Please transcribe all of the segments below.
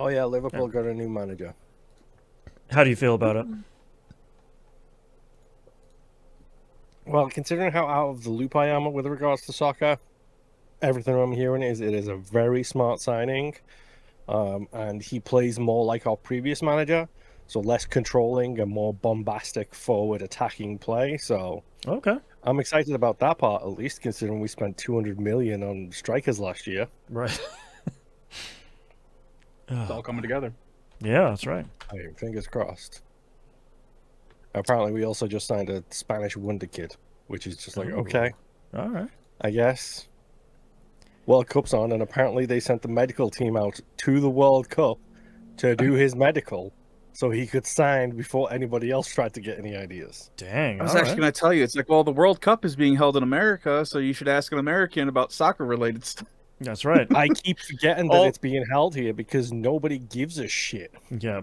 Oh yeah, Liverpool got a new manager. How do you feel about it? Well, considering how out of the loop I am with regards to soccer, everything I'm hearing is it is a very smart signing. And he plays more like our previous manager, so less controlling and more bombastic forward attacking play. So Okay. I'm excited about that part, at least considering we spent 200 million on strikers last year. Right. It's all coming together. Yeah, that's right. Hey, fingers crossed. Apparently, we also just signed a Spanish wonder kid, which is just like, Ooh. okay, All right. I guess. World Cup's on, and apparently they sent the medical team out to the World Cup to do his medical so he could sign before anybody else tried to get any ideas. Dang. I was all actually right. going to tell you, it's like, well, the World Cup is being held in America, so you should ask an American about soccer-related stuff. That's right. I keep forgetting that it's being held here because nobody gives a shit. Yeah.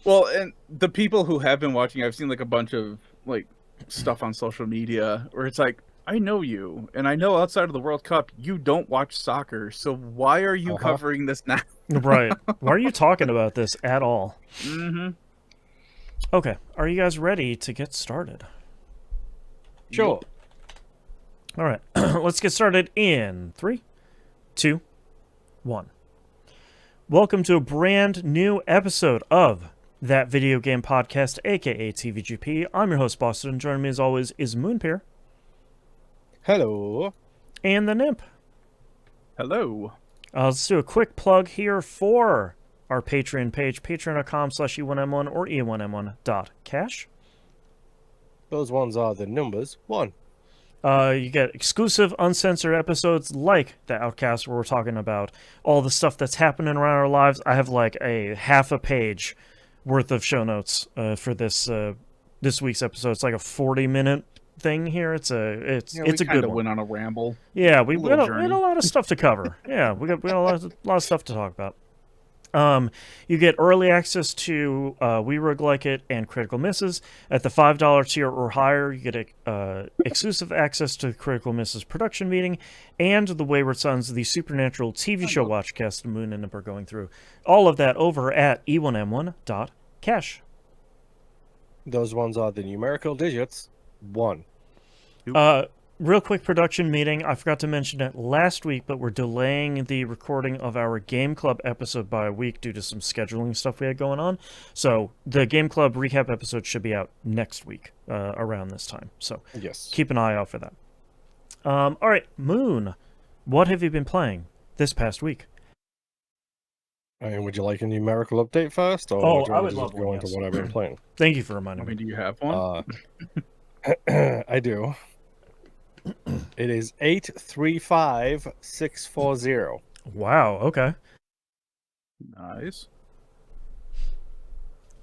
Well, and the people who have been watching, I've seen like a bunch of like stuff on social media where it's like, I know you, and I know outside of the World Cup, you don't watch soccer, so why are you covering this now? Right. Why are you talking about this at all? Mm-hmm. Okay. Are you guys ready to get started? Sure. All right. Let's get started in 3, 2, 1. Welcome to a brand new episode of That Video Game Podcast, aka TVGP. I'm your host, Boston. Joining me as always is Moonpear. Hello. And the Nymph. Hello. Let's do a quick plug here for our Patreon page, patreon.com/E1M1 or E1M1.cash. Those ones are the numbers 1. You get exclusive, uncensored episodes like The Outcast, where we're talking about all the stuff that's happening around our lives. I have like a half a page worth of show notes for this week's episode. It's like a 40-minute thing here. It's a good one. Went on a ramble. Yeah, we had a journey. lot of stuff to cover. Yeah, we got a lot of stuff to talk about. You get early access to We Roguelike It and Critical Misses. At the $5 tier or higher, you get exclusive access to the Critical Misses production meeting and the Wayward Sons, the Supernatural TV show watchcast Moon and Nip are going through. All of that over at e1m1.cash. Those ones are the numerical digits 1. Real quick production meeting. I forgot to mention it last week, but we're delaying the recording of our Game Club episode by a week due to some scheduling stuff we had going on. So the Game Club recap episode should be out next week around this time. So yes, keep an eye out for that. All right, Moon, what have you been playing this past week? And would you like a numerical update first? Or Oh, do you I want would to love just go one, into yes. what I've been playing? Thank you for reminding I me. mean, do you have one? I do. It is 835640. Wow, okay. Nice.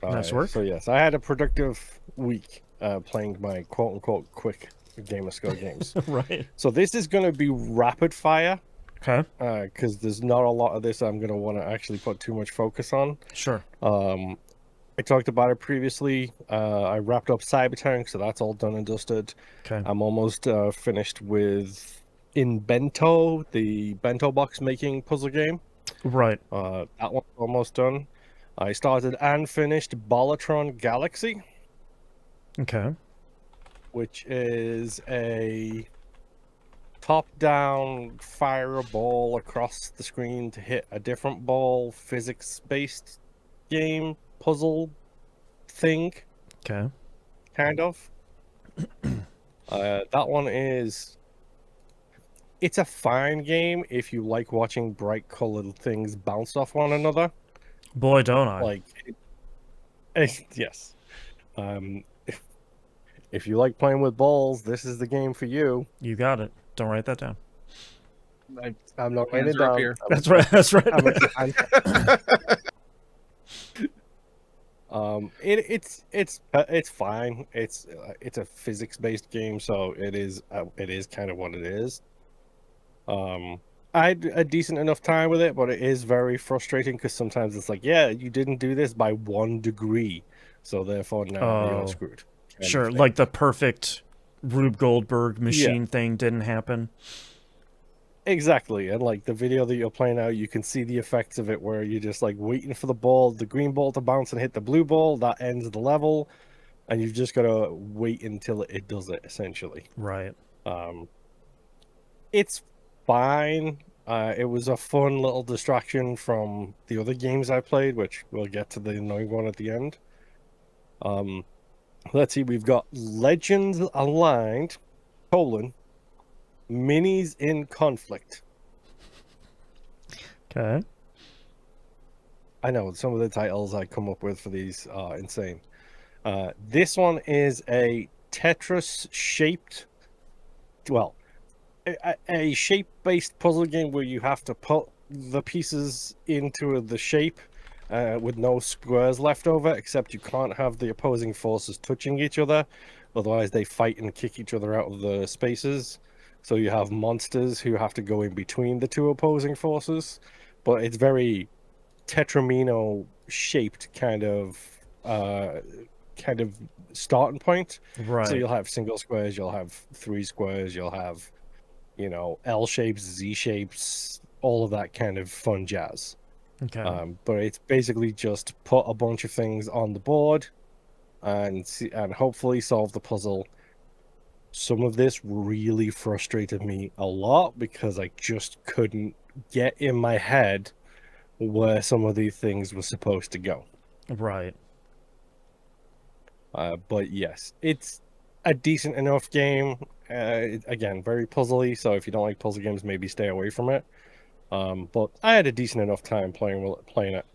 Nice work. So yes, I had a productive week playing my quote-unquote quick gamerscore games. Right. So this is going to be rapid fire. Okay. Because there's not a lot of this I'm going to want to actually put too much focus on. Sure. I talked about it previously. I wrapped up Cybertank, so that's all done and dusted. Okay. I'm almost finished with Inbento, the bento box making puzzle game. Right. That one's almost done. I started and finished Ballotron Galaxy, Okay. which is a top-down fire a ball across the screen to hit a different ball, physics-based game, puzzle thing. Okay. Kind of. That one is... It's a fine game if you like watching bright colored things bounce off one another. Boy, don't I. Like, yes. If you like playing with balls, this is the game for you. You got it. Don't write that down. I'm not writing Hands it are up down. here. That's right. That's right. It's fine. It's a physics based game, so it is kind of what it is. I had a decent enough time with it, but it is very frustrating because sometimes it's like, yeah, you didn't do this by 1 degree, so therefore now you're screwed. Sure, like the perfect Rube Goldberg machine thing didn't happen. Exactly, and like the video that you're playing out, you can see the effects of it where you're just like waiting for the green ball to bounce and hit the blue ball. That ends the level, and you've just got to wait until it does it, essentially. Right. Um, it's fine. It was a fun little distraction from the other games I played, which we'll get to the annoying one at the end. Um, let's see, we've got Legends Aligned, Minis in Conflict. Okay. I know some of the titles I come up with for these are insane. This one is a Tetris shaped, well, a shape-based puzzle game where you have to put the pieces into the shape with no squares left over, except you can't have the opposing forces touching each other, otherwise they fight and kick each other out of the spaces. So you have monsters who have to go in between the two opposing forces, but it's very Tetramino shaped kind of starting point. Right. So you'll have single squares, you'll have three squares, you'll have L shapes, Z shapes, all of that kind of fun jazz. Okay. But it's basically just put a bunch of things on the board and hopefully solve the puzzle. Some of this really frustrated me a lot because I just couldn't get in my head where some of these things were supposed to go. Right. But yes, it's a decent enough game. Again, very puzzly, so if you don't like puzzle games, maybe stay away from it. But I had a decent enough time playing it.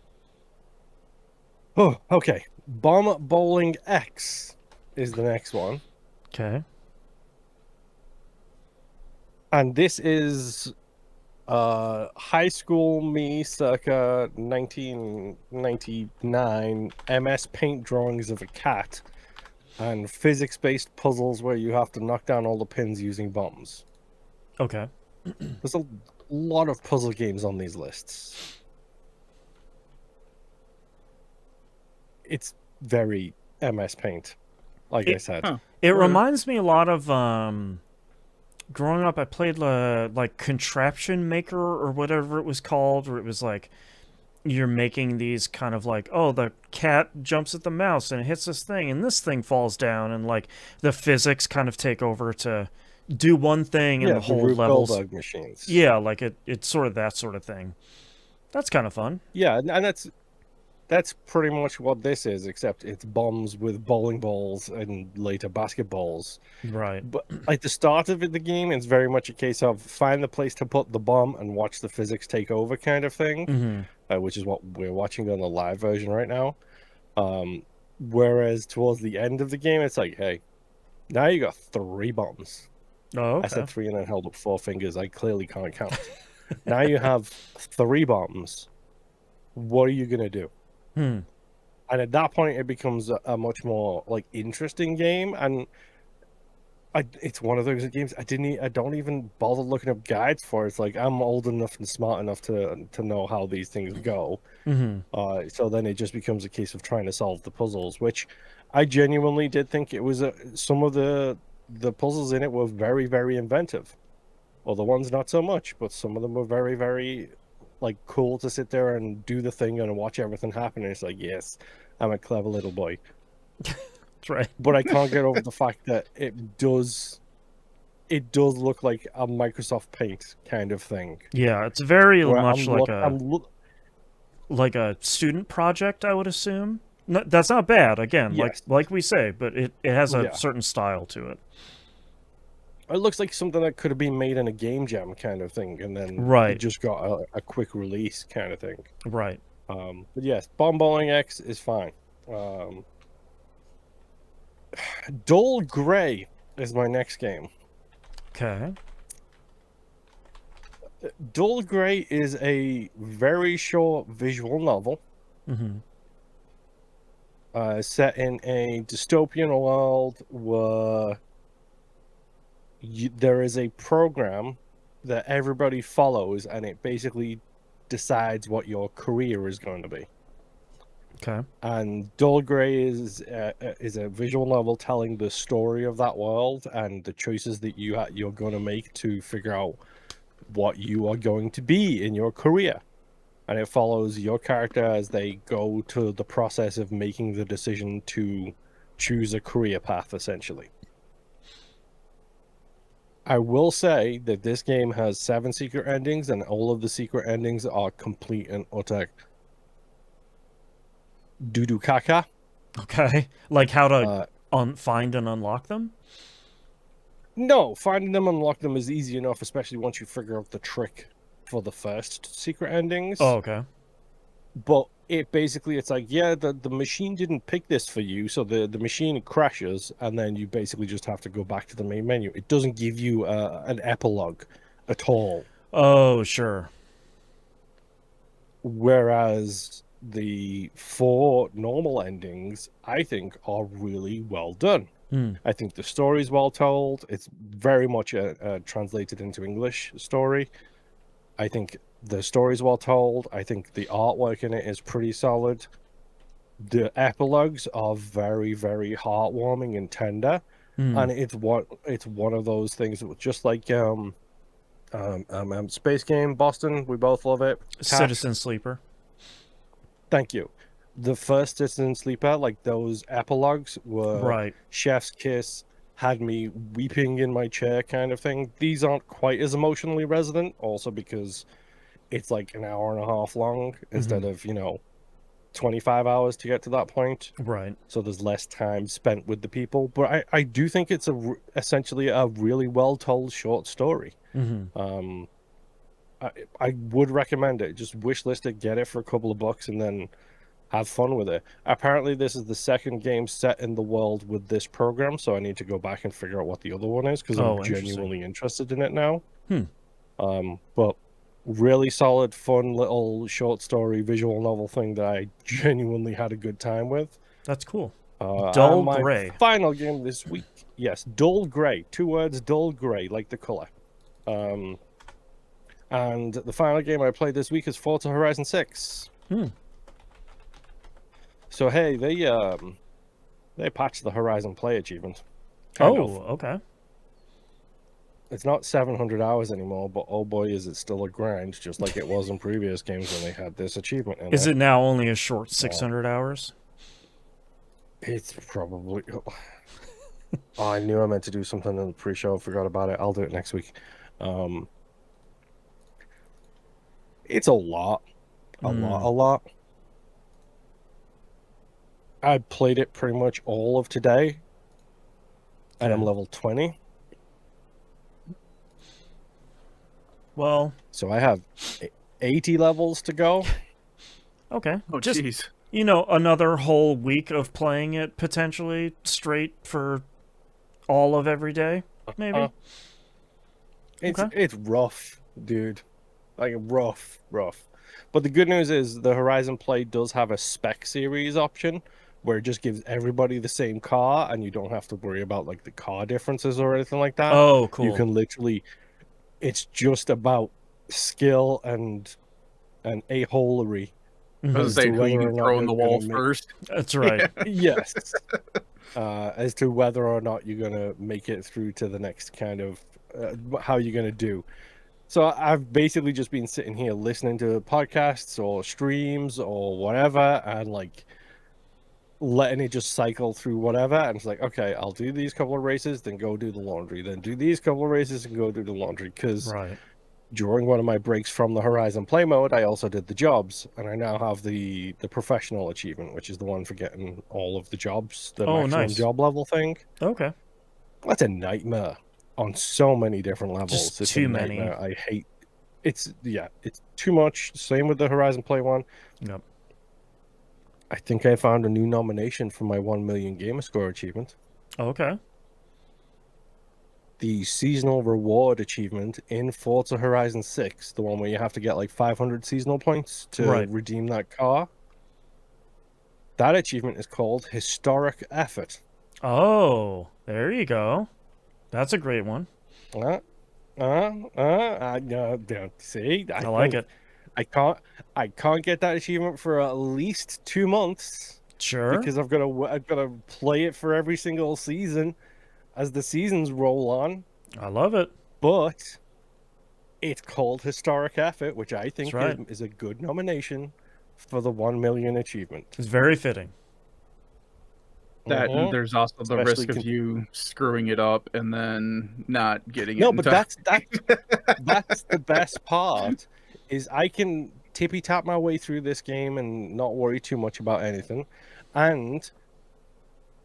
Oh, okay. Bomb Bowling X is the next one. Okay. And this is high school me circa 1999 MS Paint drawings of a cat and physics-based puzzles where you have to knock down all the pins using bombs. Okay. There's a lot of puzzle games on these lists. It's very MS Paint, like I said. It reminds me a lot of growing up. I played like Contraption Maker or whatever it was called, where it was like you're making these kind of like, oh, the cat jumps at the mouse and it hits this thing and this thing falls down, and like the physics kind of take over to do one thing and the whole levels. Bulldog machines. Yeah, like it's sort of that sort of thing. That's kind of fun. Yeah, and that's pretty much what this is, except it's bombs with bowling balls and later basketballs. Right. But like the start of the game, it's very much a case of find the place to put the bomb and watch the physics take over kind of thing, which is what we're watching on the live version right now. Whereas towards the end of the game, it's like, hey, now you got 3 bombs. Oh, okay. I said 3 and then held up 4 fingers. I clearly can't count. Now you have 3 bombs. What are you going to do? And at that point, it becomes a much more like interesting game. And it's one of those games I don't even bother looking up guides for. It's like I'm old enough and smart enough to know how these things go. So then it just becomes a case of trying to solve the puzzles, which I genuinely did think it was some of the puzzles in it were very, very inventive. Other ones not so much, but some of them were very, very like cool to sit there and do the thing and watch everything happen. And it's like, yes, I'm a clever little boy. That's right. But I can't get over the fact that it does look like a Microsoft Paint kind of thing. Yeah, it's very much like a student project, I would assume. No, that's not bad, again, yes. like we say, but it has a certain style to it. It looks like something that could have been made in a game jam kind of thing, and then it just got a quick release kind of thing. Right. But yes, Bomb Bowling X is fine. Dull Grey is my next game. Okay. Dull Grey is a very short visual novel set in a dystopian world where there is a program that everybody follows, and it basically decides what your career is going to be. Okay. And Dull Grey is a visual novel telling the story of that world and the choices that you're going to make to figure out what you are going to be in your career. And it follows your character as they go to the process of making the decision to choose a career path, essentially. I will say that this game has 7 secret endings, and all of the secret endings are complete and utter doo-doo caca. Okay. Like how to find and unlock them? No, finding them and unlock them is easy enough, especially once you figure out the trick for the first secret endings. Oh, okay. But it's like, yeah, the machine didn't pick this for you, so the machine crashes, and then you basically just have to go back to the main menu. It doesn't give you an epilogue at all. Oh, sure. Whereas the 4 normal endings, I think, are really well done. I think the story is well told. It's very much a translated into English story. I think the story is well told. I think the artwork in it is pretty solid. The epilogues are very, very heartwarming and tender, and it's one of those things that, just like Space Game Boston, we both love it. Citizen Sleeper. Thank you. The first Citizen Sleeper, like those epilogues were Right. chef's kiss, had me weeping in my chair kind of thing. These aren't quite as emotionally resonant, also because it's like an hour and a half long instead of 25 hours to get to that point. Right. So there's less time spent with the people, but I do think it's essentially a really well told short story. I would recommend it. Just wishlist it, get it for a couple of bucks, and then have fun with it. Apparently this is the second game set in the world with this program, so I need to go back and figure out what the other one is, because I'm genuinely interested in it now. But really solid, fun little short story visual novel thing that I genuinely had a good time with. That's cool. Dull Gray. Final game this week. Yes, dull gray. 2 words, dull gray, like the color. And the final game I played this week is Forza Horizon 6. So hey, they patched the Horizon Play achievement. Okay. It's not 700 hours anymore, but oh boy, is it still a grind, just like it was in previous games when they had this achievement in Is it now only a short 600 hours? It's probably... Oh, I knew I meant to do something in the pre-show. I forgot about it. I'll do it next week. It's a lot. A lot. I played it pretty much all of today, and I'm level 20. Well... So I have 80 levels to go. Okay. Oh, jeez. Another whole week of playing it, potentially, straight for all of every day, maybe? It's rough, dude. Like, rough. But the good news is the Horizon Play does have a spec series option, where it just gives everybody the same car, and you don't have to worry about, like, the car differences or anything like that. Oh, cool. You can literally... It's just about skill and a-holery. I was going to say, who you can throw in the wall first. That's right. Yes. As to whether or not you're going to make it through to the next kind of... how you're going to do. So I've basically just been sitting here listening to podcasts or streams or whatever, and like letting it just cycle through whatever. And it's like, okay, I'll do these couple of races, then go do the laundry, then do these couple of races and go do the laundry. Because during one of my breaks from the Horizon Play mode, I also did the jobs, and I now have the professional achievement, which is the one for getting all of the jobs, the maximum job level thing. Okay. That's a nightmare on so many different levels. Just it's too many. I hate it's too much. Same with the Horizon Play one. Yep. I think I found a new nomination for my 1 million gamer score achievement. Okay. The seasonal reward achievement in Forza Horizon 6, the one where you have to get like 500 seasonal points to redeem that car. That achievement is called Historic Effort. Oh, there you go. That's a great one. See, I like it. I can't get that achievement for at least 2 months. Sure. Because I've got to play it for every single season as the seasons roll on. I love it. But It's called Historic Effort, which I think right. is a good nomination for the 1 million achievement. It's very fitting. That and there's also the Especially risk of you screwing it up and then not getting it. No, in but time. that's the best part. Is I can tippy tap my way through this game and not worry too much about anything, and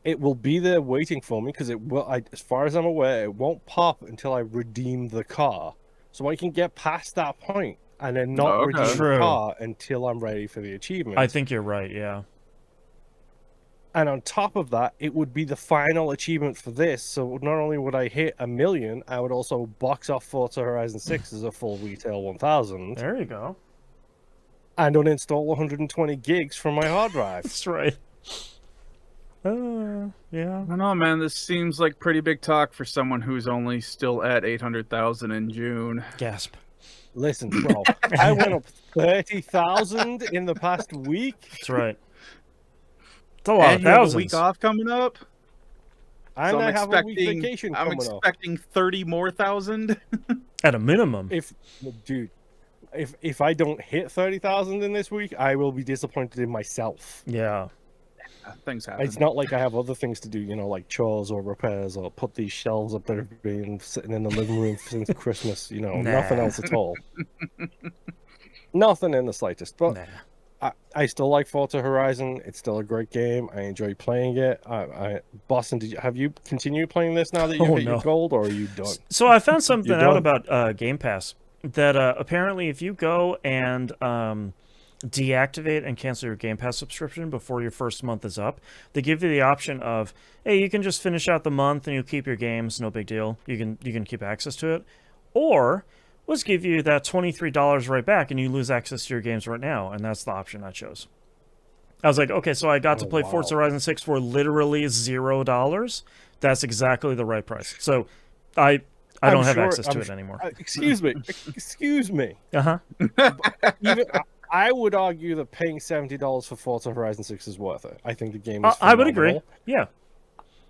it will be there waiting for me because it will. As far as I'm aware, it won't pop until I redeem the car, so I can get past that point and then not redeem True. the car until I'm ready for the achievement. I think you're right. Yeah. And on top of that, it would be the final achievement for this. So not only would I hit 1 million, I would also box off Forza Horizon 6 as a full retail 1000. There you go. And uninstall 120 gigs from my hard drive. That's right. Yeah. I don't know, man. This seems like pretty big talk for someone who's only still at 800,000 in June. Gasp. Listen, bro, I went up 30,000 in the past week. That's right. It's a lot of you have thousands. a week off coming up. And So I have a week vacation I'm coming up. expecting 30 more thousand. At a minimum. If I don't hit 30,000 in this week, I will be disappointed in myself. Yeah. Things happen. It's not like I have other things to do, like chores or repairs or put these shelves up that have been sitting in the living room since Christmas. Nothing else at all. Nothing in the slightest. But I still like Forza Horizon. It's still a great game. I enjoy playing it. Boston, have you continued playing this now that you've hit your gold, or are you done? So I found something out about Game Pass that apparently if you go and deactivate and cancel your Game Pass subscription before your first month is up, they give you the option of, hey, you can just finish out the month and you'll keep your games, no big deal. You can keep access to it, or let's give you that $23 right back and you lose access to your games right now, and that's the option I chose. I was like, okay, so I got to play Forza Horizon 6 for literally $0. That's exactly the right price. So I don't have access to it anymore. Excuse me. Uh-huh. Even I would argue that paying $70 for Forza Horizon 6 is worth it. I think the game is I would agree. Yeah.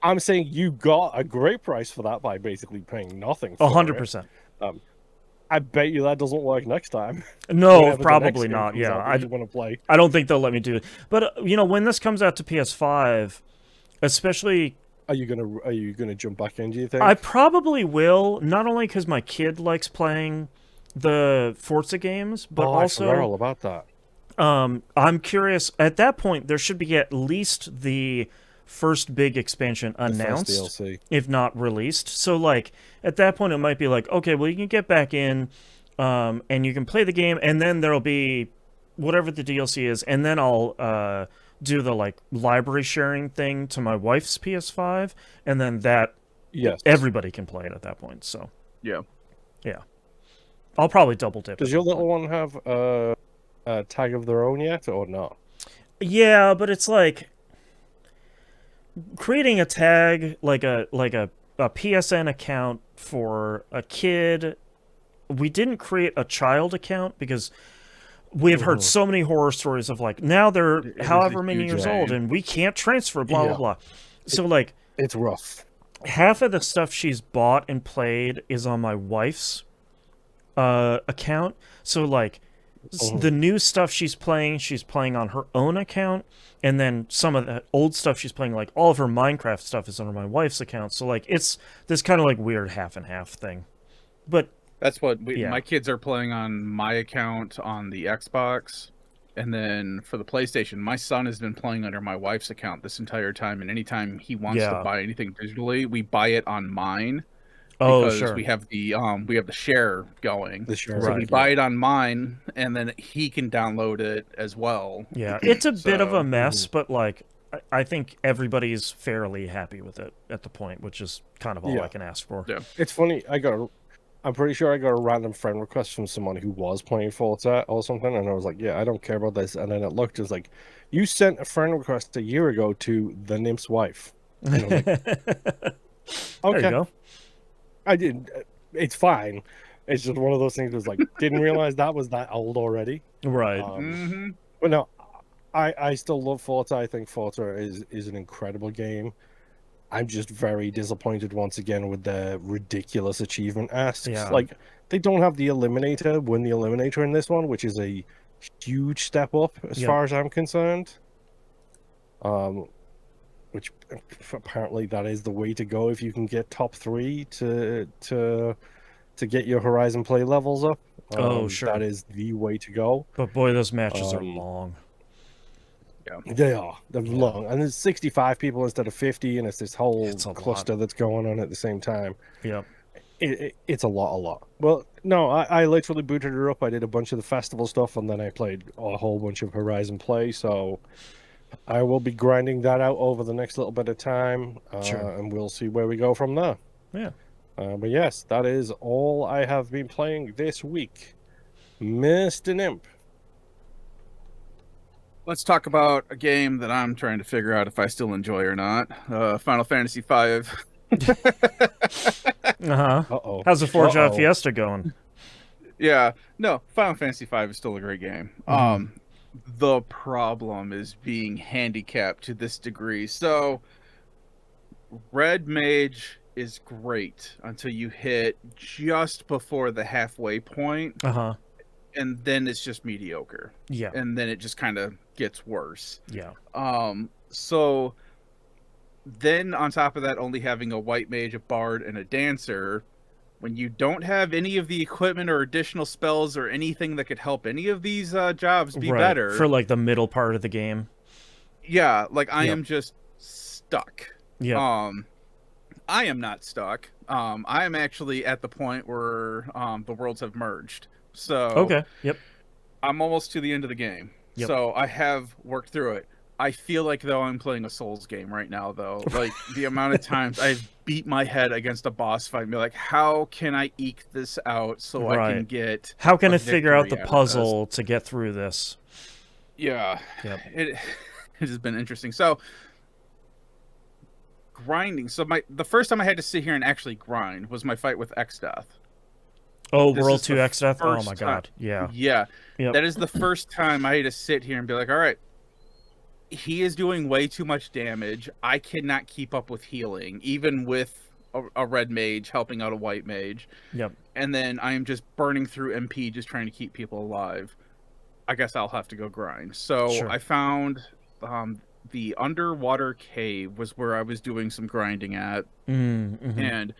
I'm saying you got a great price for that by basically paying nothing for 100%. I bet you that doesn't work next time. No, probably not. Yeah, I want to play. I don't think they'll let me do it. But when this comes out to PS5, especially, are you gonna jump back in? Do you think? I probably will. Not only because my kid likes playing the Forza games, but also I forgot all about that. I'm curious. At that point, there should be at least the first big expansion announced, if not released. So, like, at that point, it might be like, okay, well, you can get back in, and you can play the game, and then there'll be whatever the DLC is, and then I'll do the, like, library sharing thing to my wife's PS5, and then everybody can play it at that point. So, yeah. I'll probably double dip. Does your little one have a tag of their own yet, or not? Yeah, but it's like creating a tag, like a PSN account for a kid. We didn't create a child account because we have heard so many horror stories of, like, now they're however many years old and we can't transfer, blah, blah, blah. So, like, it's rough. Half of the stuff she's bought and played is on my wife's account. So, like, the new stuff she's playing on her own account, and then some of the old stuff she's playing, like all of her Minecraft stuff, is under my wife's account. So, like, it's this kind of like weird half and half thing. But that's what my kids are playing on my account on the Xbox, and then for the PlayStation, my son has been playing under my wife's account this entire time. And anytime he wants to buy anything digitally, we buy it on mine. Because we have the share going. So we buy it on mine, and then he can download it as well. Yeah, it's a bit of a mess, but, like, I think everybody's fairly happy with it at the point, which is kind of all I can ask for. Yeah, it's funny. I'm pretty sure I got a random friend request from someone who was playing Forza or something, and I was like, yeah, I don't care about this. And then it looked just like, you sent a friend request a year ago to the nymph's wife. And I was like, okay. There you go. I didn't. It's fine. It's just one of those things. Was like, didn't realize that was that old already. Right. But no, I still love Forza. I think Forza is an incredible game. I'm just very disappointed once again with the ridiculous achievement asks. Yeah. Like, They don't have the Eliminator, win the Eliminator in this one, which is a huge step up as far as I'm concerned. Which apparently that is the way to go if you can get top 3 to get your Horizon play levels up. Oh, sure. That is the way to go. But boy, those matches are long. Yeah. They are. They're long. And there's 65 people instead of 50, and it's this whole cluster that's going on at the same time. Yeah. It's a lot. Well, no, I literally booted her up. I did a bunch of the festival stuff, and then I played a whole bunch of Horizon play, so I will be grinding that out over the next little bit of time, and we'll see where we go from there. Yeah. But yes, that is all I have been playing this week. Mr. Nimp. Let's talk about a game that I'm trying to figure out if I still enjoy or not. Final Fantasy V. Uh-huh. How's the Forza Fiesta going? Yeah. No, Final Fantasy V is still a great game. The problem is being handicapped to this degree. So, Red Mage is great until you hit just before the halfway point. And then it's just mediocre. Yeah. And then it just kind of gets worse. Yeah. So then on top of that, only having a white mage, a bard, and a dancer, when you don't have any of the equipment or additional spells or anything that could help any of these jobs be better. For like the middle part of the game. Yeah, like I am just stuck. Yeah. I am not stuck. I am actually at the point where the worlds have merged. So okay. Yep. I'm almost to the end of the game. Yep. So I have worked through it. I feel like though I'm playing a Souls game right now though. Like the amount of times I've beat my head against a boss fight and be like, how can I eke this out so I can get how can I figure out the puzzle to get through this? Yeah. Yep. It has been interesting. So grinding. So the first time I had to sit here and actually grind was my fight with Xdeath. Oh, World 2 Xdeath? Oh my god. Yeah. Yeah. Yep. That is the first time I had to sit here and be like, all right, he is doing way too much damage. I cannot keep up with healing, even with a red mage helping out a white mage. Yep. And then I am just burning through MP just trying to keep people alive. I guess I'll have to go grind. So I found the underwater cave was where I was doing some grinding at. And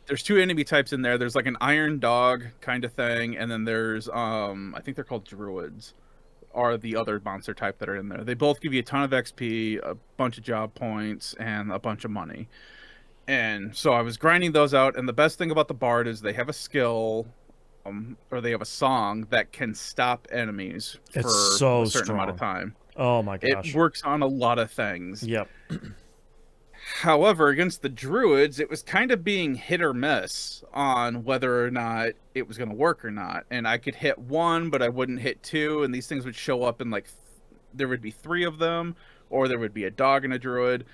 there's 2 enemy types in there. There's like an iron dog kind of thing, and then there's I think they're called druids are the other monster type that are in there. They both give you a ton of XP, a bunch of job points, and a bunch of money. And so I was grinding those out, and the best thing about the bard is they have a skill or they have a song that can stop enemies for a certain amount of time. Oh my gosh. It works on a lot of things. Yep. However, against the druids, it was kind of being hit or miss on whether or not it was going to work or not. And I could hit 1, but I wouldn't hit 2. And these things would show up in like, there would be 3 of them, or there would be a dog and a druid.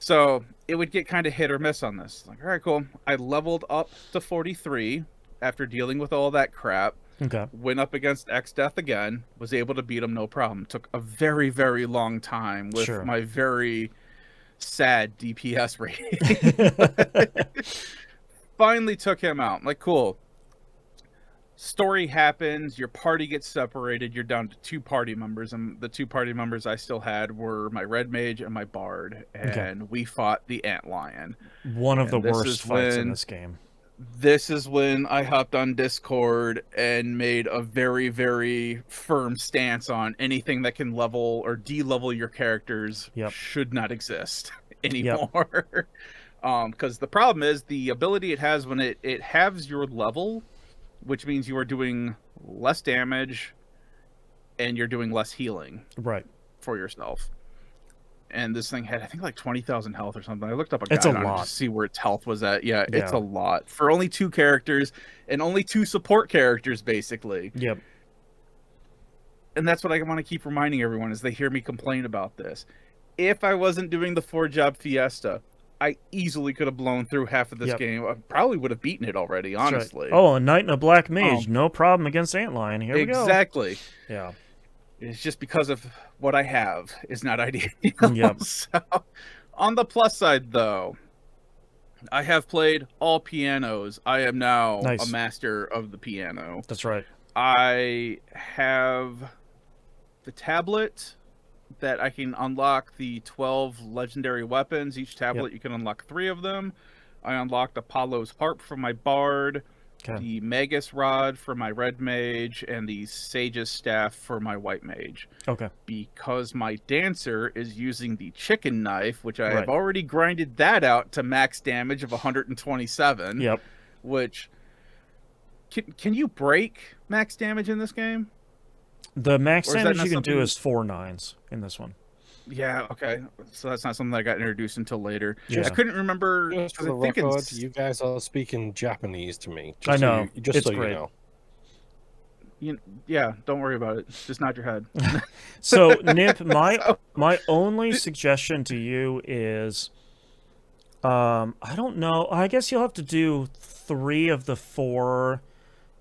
So it would get kind of hit or miss on this. Like, all right, cool. I leveled up to 43 after dealing with all that crap. Okay. Went up against Xdeath again, was able to beat him no problem. Took a very, very long time with my very sad DPS rating. Finally took him out. Like, cool. Story happens, your party gets separated, you're down to 2 party members, and the 2 party members I still had were my red mage and my bard, and we fought the antlion. One of the worst fights in this game. This is when I hopped on Discord and made a very, very firm stance on anything that can level or de-level your characters should not exist anymore. Because the problem is the ability it has when it halves your level, which means you are doing less damage and you're doing less healing for yourself. And this thing had, I think, like 20,000 health or something. I looked up a guide on it to see where its health was at. Yeah, it's a lot. For only 2 characters and only 2 support characters, basically. Yep. And that's what I want to keep reminding everyone as they hear me complain about this. If I wasn't doing the 4-job Fiesta, I easily could have blown through half of this game. I probably would have beaten it already, honestly. Oh, a knight and a black mage. No problem against Antlion. Here we go. Exactly. Yeah. It's just because of what I have is not ideal. Yep. So, on the plus side, though, I have played all pianos. I am now a Nice. master of the piano. That's right. I have the tablet that I can unlock the 12 legendary weapons. Each tablet, you can unlock 3 of them. I unlocked Apollo's harp for my bard, Okay. the Magus rod for my red mage, and the Sage's staff for my white mage. Okay. Because my dancer is using the chicken knife, which I Right. have already grinded that out to max damage of 127. Yep. Which can you break max damage in this game? The max Or is that damage not you can do something- is 4 9s in this one. Yeah, okay. So that's not something that got introduced until later. Yeah. I couldn't remember. Just for 'cause the I think record, you guys are speaking Japanese to me. I know. Just It's so great. you know. yeah, don't worry about it. Just nod your head. So, Nip, my only suggestion to you is, I don't know. I guess you'll have to do 3 of the 4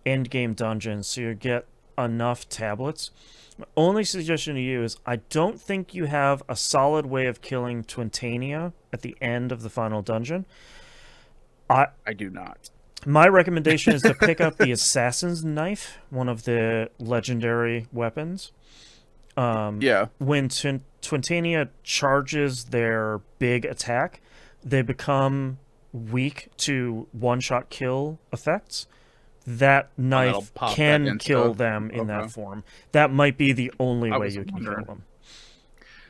end game dungeons so you get enough tablets. My only suggestion to you is I don't think you have a solid way of killing Twintania at the end of the final dungeon. I do not. My recommendation is to pick up the Assassin's Knife, one of the legendary weapons. Yeah. When Twintania charges their big attack, they become weak to one-shot kill effects. That that'll knife pop that can insta. kill them in that Okay. form. That might be the only I way was you can wondering. kill them.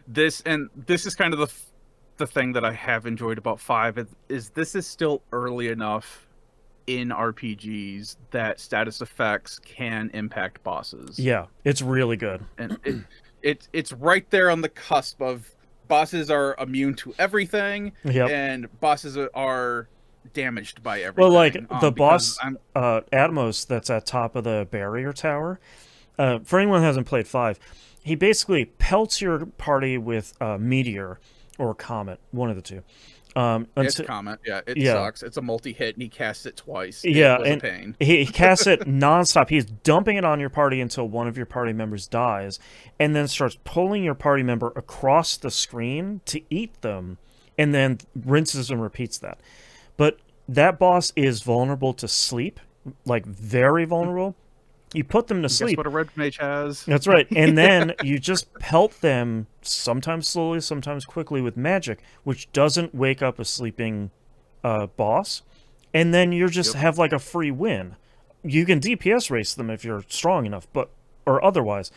This is kind of the thing that I have enjoyed about 5 is this is still early enough in RPGs that status effects can impact bosses. Yeah, it's really good. And it's right there on the cusp of bosses are immune to everything, Yep. and bosses are damaged by everything. Well, like the because boss, Atmos, that's at top of the barrier tower. For anyone who hasn't played 5, he basically pelts your party with a meteor or a comet, one of the two. It's Comet, yeah, it sucks. It's a multi-hit, and he casts it twice. Yeah, it was and a pain. he casts it nonstop. He's dumping it on your party until one of your party members dies, and then starts pulling your party member across the screen to eat them, and then rinses and repeats that. But that boss is vulnerable to sleep, like very vulnerable. You put them to sleep. Guess what a red mage has? That's right. And then you just pelt them, sometimes slowly, sometimes quickly, with magic, which doesn't wake up a sleeping boss. And then you just have like a free win. You can DPS race them if you're strong enough, or otherwise,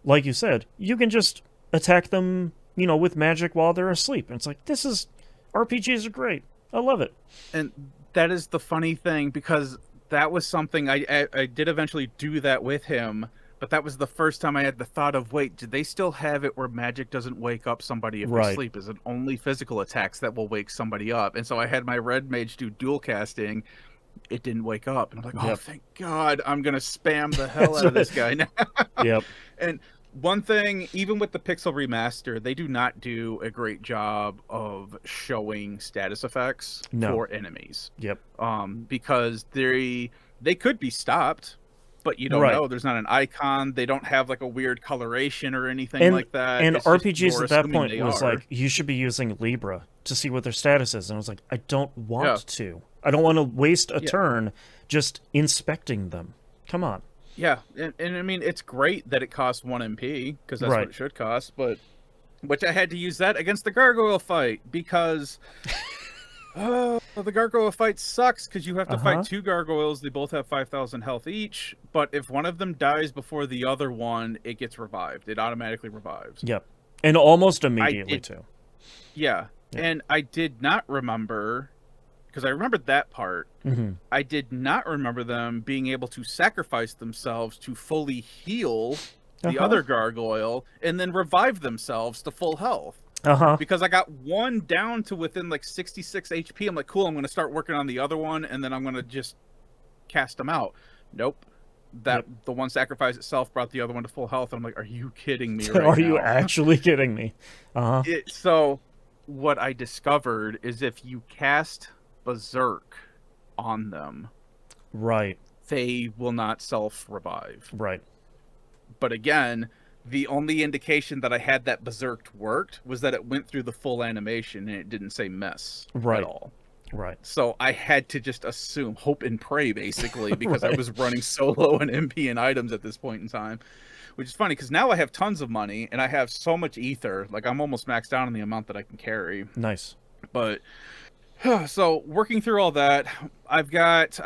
like you said, you can just attack them, with magic while they're asleep. And it's like, RPGs are great. I love it. And that is the funny thing, because that was something I did eventually do that with him, but that was the first time I had the thought of, wait, did they still have it where magic doesn't wake up somebody if they sleep? Is it only physical attacks that will wake somebody up? And so I had my red mage do dual casting. It didn't wake up. And I'm like, oh, thank God, I'm going to spam the hell out of this guy now. Yep. And one thing, even with the Pixel Remaster, they do not do a great job of showing status effects for enemies. Yep. Because they could be stopped, but you don't know. There's not an icon. They don't have like a weird coloration or anything like that. And It's just RPGs you're at that assuming point they was are. like, you should be using Libra to see what their status is. And I was like, I don't want to. I don't want to waste a turn just inspecting them. Come on. Yeah, and I mean, it's great that it costs 1 MP, because that's what it should cost, but which I had to use that against the gargoyle fight, because the gargoyle fight sucks, because you have to fight 2 gargoyles. They both have 5,000 health each, but if one of them dies before the other one, it gets revived. It automatically revives. Yep. And almost immediately, too. Yeah, and I did not remember, because I remembered that part. I did not remember them being able to sacrifice themselves to fully heal the other gargoyle and then revive themselves to full health. Because I got one down to within like 66 HP. I'm like, cool, I'm going to start working on the other one, and then I'm going to just cast them out. Nope. The one sacrifice itself brought the other one to full health. I'm like, are you kidding me right now? Are you actually kidding me? So what I discovered is if you cast Berserk on them, they will not self-revive. But again, the only indication that I had that Berserk worked was that it went through the full animation and it didn't say miss at all. Right. So I had to just assume, hope and pray, basically, because I Right. was running so low on MP and items at this point in time. Which is funny, because now I have tons of money, and I have so much ether. Like, I'm almost maxed out on the amount that I can carry. Nice. But, so, working through all that, I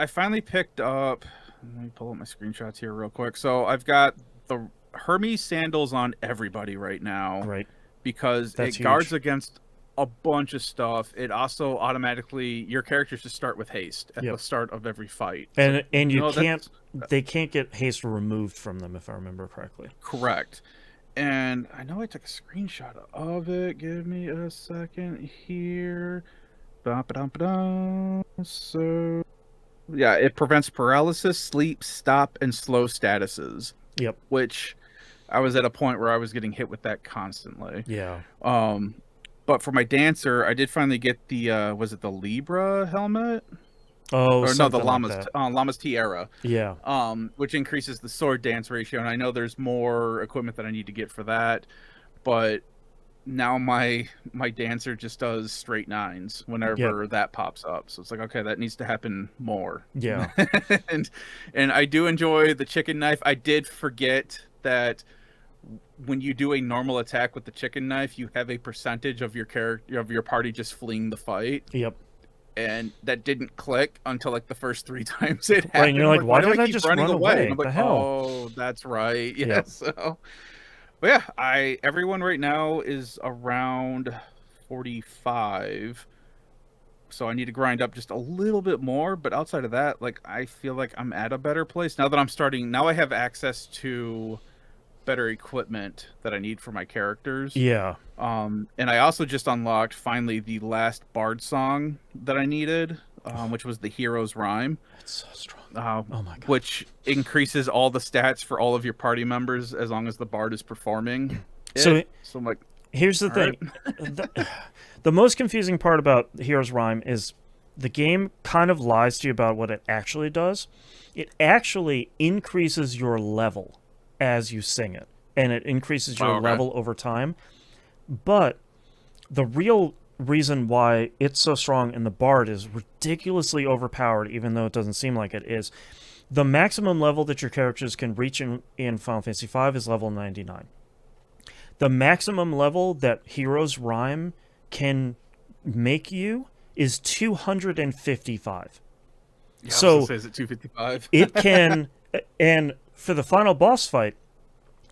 finally picked up, let me pull up my screenshots here real quick. So, I've got the Hermes sandals on everybody right now. Right. Because That's it guards huge. against a bunch of stuff. It also automatically, your characters just start with haste at the start of every fight. And So, you can't, they can't get haste removed from them, if I remember correctly. Correct. And I know I took a screenshot of it. Give me a second here. Ba-ba-dum-ba-dum. So, yeah, it prevents paralysis, sleep, stop, and slow statuses. Yep. Which I was at a point where I was getting hit with that constantly. Yeah. But for my dancer, I did finally get the was it the Libra helmet? Oh, Or no, the something like that. Llama's tiara. Yeah. Which increases the sword dance ratio, and I know there's more equipment that I need to get for that, but now my dancer just does straight nines whenever that pops up. So it's like, okay, that needs to happen more. Yeah. and I do enjoy the chicken knife. I did forget that when you do a normal attack with the chicken knife, you have a percentage of your character of your party just fleeing the fight. Yep. And that didn't click until like the first 3 times it happened. Right, and you're like, why did I keep just running run away? I'm The like, hell? oh, that's right. Yeah. Yep. So, but yeah, everyone right now is around 45. So I need to grind up just a little bit more. But outside of that, like, I feel like I'm at a better place now that I'm starting. Now I have access to better equipment that I need for my characters. Yeah. And I also just unlocked finally the last bard song that I needed, which was the Hero's Rhyme. It's so strong. Oh my God. Which increases all the stats for all of your party members as long as the bard is performing. So I'm like, here's the thing. The most confusing part about Hero's Rhyme is the game kind of lies to you about what it actually does. It actually increases your level as you sing it, and it increases your level over time. But the real reason why it's so strong and the bard is ridiculously overpowered, even though it doesn't seem like it, is the maximum level that your characters can reach in Final Fantasy V is level 99. The maximum level that Hero's Rhyme can make you is 255. yeah, So is it 255? it can, and for the final boss fight,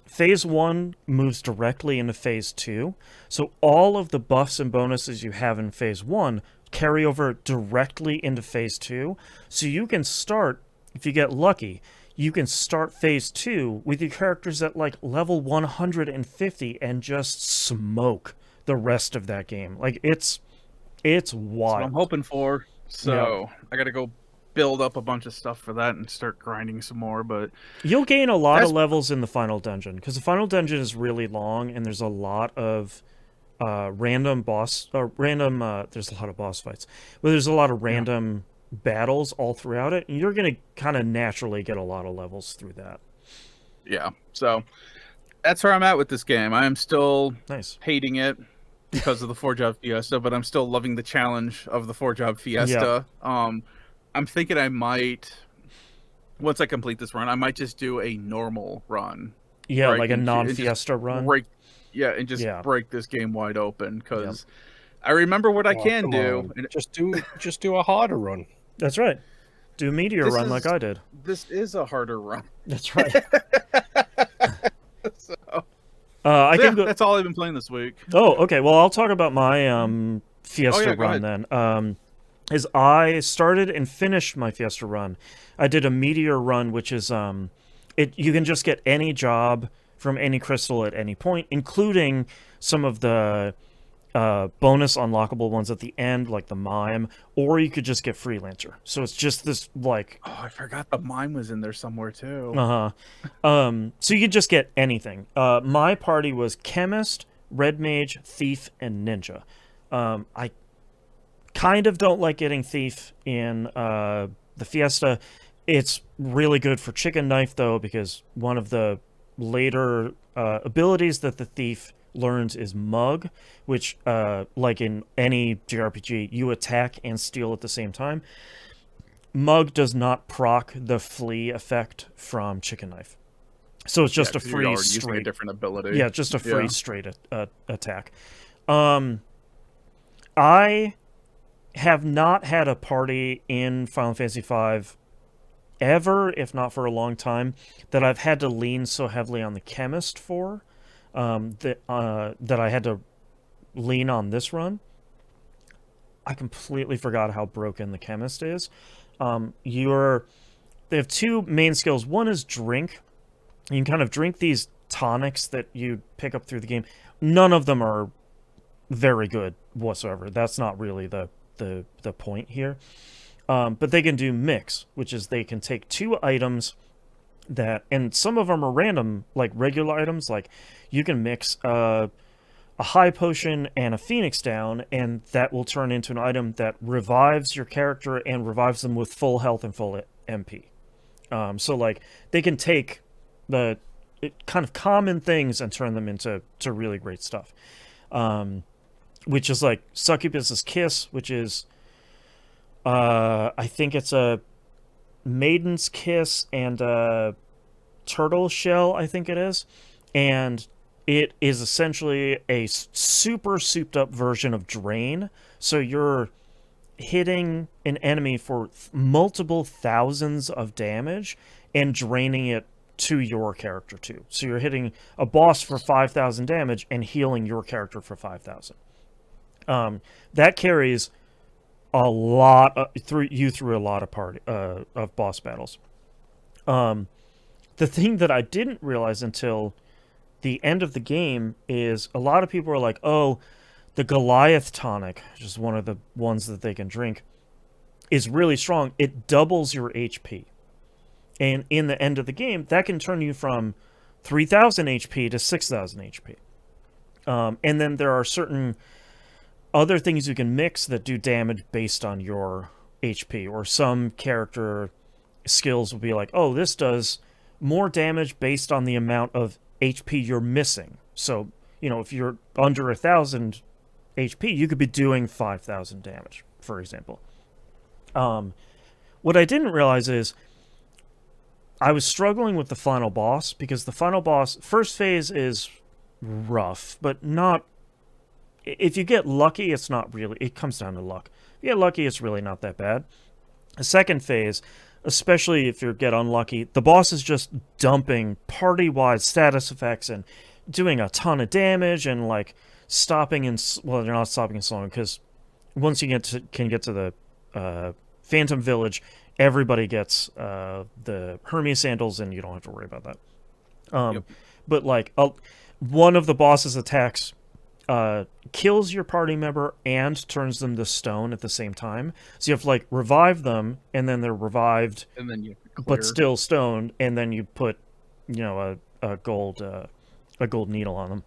Phase 1 moves directly into Phase 2, so all of the buffs and bonuses you have in Phase 1 carry over directly into Phase 2, so you can start, if you get lucky, you can start Phase 2 with your characters at like level 150 and just smoke the rest of that game. Like, it's That's wild. what I'm hoping for. So I got to go build up a bunch of stuff for that and start grinding some more. But You'll gain a lot of levels in the final dungeon, because the final dungeon is really long and there's a lot of random boss there's a lot of boss fights, but there's a lot of random battles all throughout it, and you're gonna kind of naturally get a lot of levels through that. yeah, so that's where I'm at with this game. I am still Nice. hating it because of the 4-job Fiesta, but I'm still loving the challenge of the 4-job Fiesta. I'm thinking I might, once I complete this run, I might just do a normal run. Yeah, right? like a And non-Fiesta run. And just break this game wide open, because I remember what I can do. And Just do a harder run. That's right. Do a meteor run like I did. This is a harder run. That's right. So, I can go. that's all I've been playing this week. Oh, okay. Well, I'll talk about my Fiesta go run ahead. then. Is I started and finished my Fiesta run. I did a meteor run, which is you can just get any job from any crystal at any point, including some of the bonus unlockable ones at the end, like the mime, or you could just get freelancer. So it's just this like. Oh, I forgot the mime was in there somewhere too. So you could just get anything. My party was chemist, red mage, thief, and ninja. I kind of don't like getting thief in the Fiesta. It's really good for chicken knife though, because one of the later abilities that the thief learns is Mug, which, like in any JRPG, you attack and steal at the same time. Mug does not proc the flee effect from Chicken Knife. So it's just a free straight... a different ability. Yeah, just a free straight attack. I have not had a party in Final Fantasy V ever, if not for a long time, that I've had to lean so heavily on the chemist for, that I had to lean on this run. I completely forgot how broken the chemist is. They have two main skills. One is drink. You can kind of drink these tonics that you pick up through the game. None of them are very good whatsoever. That's not really the point here. But they can do mix, which is they can take two items that, and some of them are random, like regular items, like you can mix a high potion and a phoenix down, and that will turn into an item that revives your character and revives them with full health and full MP. So like they can take the kind of common things and turn them into really great stuff. Which is like Succubus's Kiss, which is I think it's a Maiden's Kiss and a Turtle Shell, I think it is. And it is essentially a super souped up version of Drain. So you're hitting an enemy for multiple thousands of damage and draining it to your character too. So you're hitting a boss for 5,000 damage and healing your character for 5,000. That carries a lot through a lot of boss battles. The thing that I didn't realize until the end of the game is a lot of people are like, oh, the Goliath tonic, which is one of the ones that they can drink, is really strong. It doubles your HP. And in the end of the game, that can turn you from 3,000 HP to 6,000 HP. And then there are certain other things you can mix that do damage based on your HP. Or some character skills will be like, oh, this does more damage based on the amount of HP you're missing. So, you know, if you're under 1,000 HP, you could be doing 5,000 damage, for example. What I didn't realize is I was struggling with the final boss, because the final boss, first phase is rough, but not... If you get lucky, it's not really... It comes down to luck. If you get lucky, it's really not that bad. The second phase, especially if you get unlucky, the boss is just dumping party-wide status effects and doing a ton of damage and, like, stopping and... Well, they're not stopping and slowing, because once you can get to the Phantom Village, everybody gets the Hermes sandals, and you don't have to worry about that. Yep. But, like, one of the boss's attacks kills your party member and turns them to stone at the same time. So you have to, like, revive them, and then they're revived, And then you but still stoned, and then you put, you know, a gold needle on them.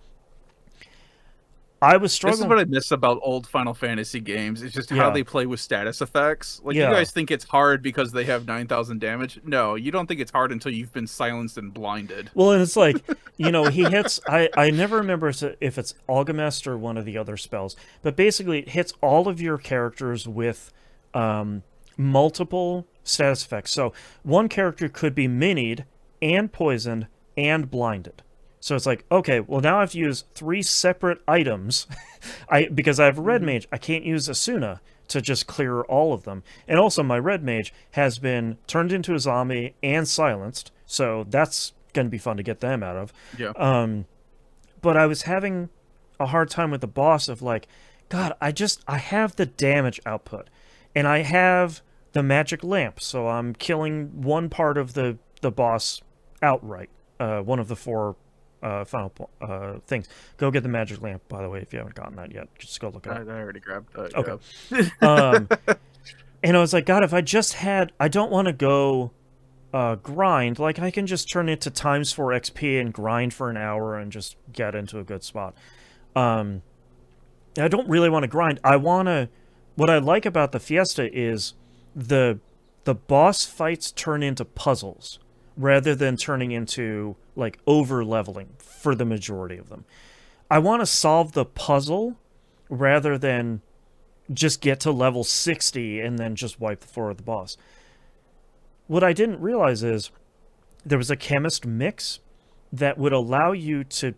I was struggling. This is what I miss about old Final Fantasy games. It's just how they play with status effects. Like, you guys think it's hard because they have 9,000 damage. No, you don't think it's hard until you've been silenced and blinded. Well, and it's like, you know, he hits... I never remember if it's Alchemist or one of the other spells, but basically it hits all of your characters with multiple status effects. So one character could be minied and poisoned and blinded. So it's like, okay, well, now I've used 3 separate items. Because I have a red mage, I can't use Asuna to just clear all of them. And also my red mage has been turned into a zombie and silenced, so that's going to be fun to get them out of. Yeah. But I was having a hard time with the boss of like, God, I have the damage output, and I have the magic lamp, so I'm killing one part of the boss outright. One of the 4 final things. Go get the magic lamp, by the way, if you haven't gotten that yet. Just go look it up. I already grabbed that. Okay. And I was like, God, if I just had... I don't want to go grind. Like, I can just turn it to times 4 XP and grind for an hour and just get into a good spot. I don't really want to grind. I want to... What I like about the Fiesta is the boss fights turn into puzzles, rather than turning into, like, over-leveling for the majority of them. I want to solve the puzzle rather than just get to level 60 and then just wipe the floor with the boss. What I didn't realize is there was a chemist mix that would allow you to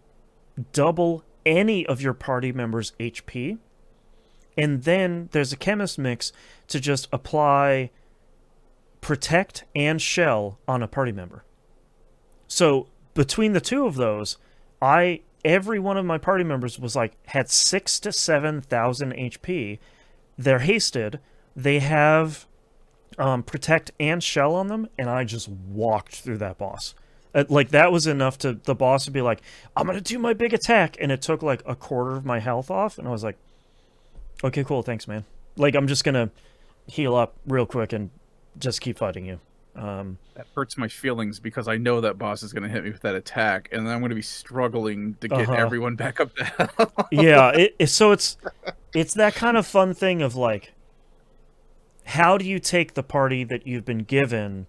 double any of your party members' HP. And then there's a chemist mix to just apply protect and shell on a party member. So between the two of those, every one of my party members was like had 6,000 to 7,000 HP. They're hasted. They have protect and shell on them, and I just walked through that boss. Like that was enough to the boss would be like, "I'm gonna do my big attack," and it took like a quarter of my health off, and I was like, "Okay, cool, thanks, man. Like I'm just gonna heal up real quick and just keep fighting you." That hurts my feelings because I know that boss is going to hit me with that attack, and then I'm going to be struggling to get everyone back up to hell. Yeah, so it's that kind of fun thing of like, how do you take the party that you've been given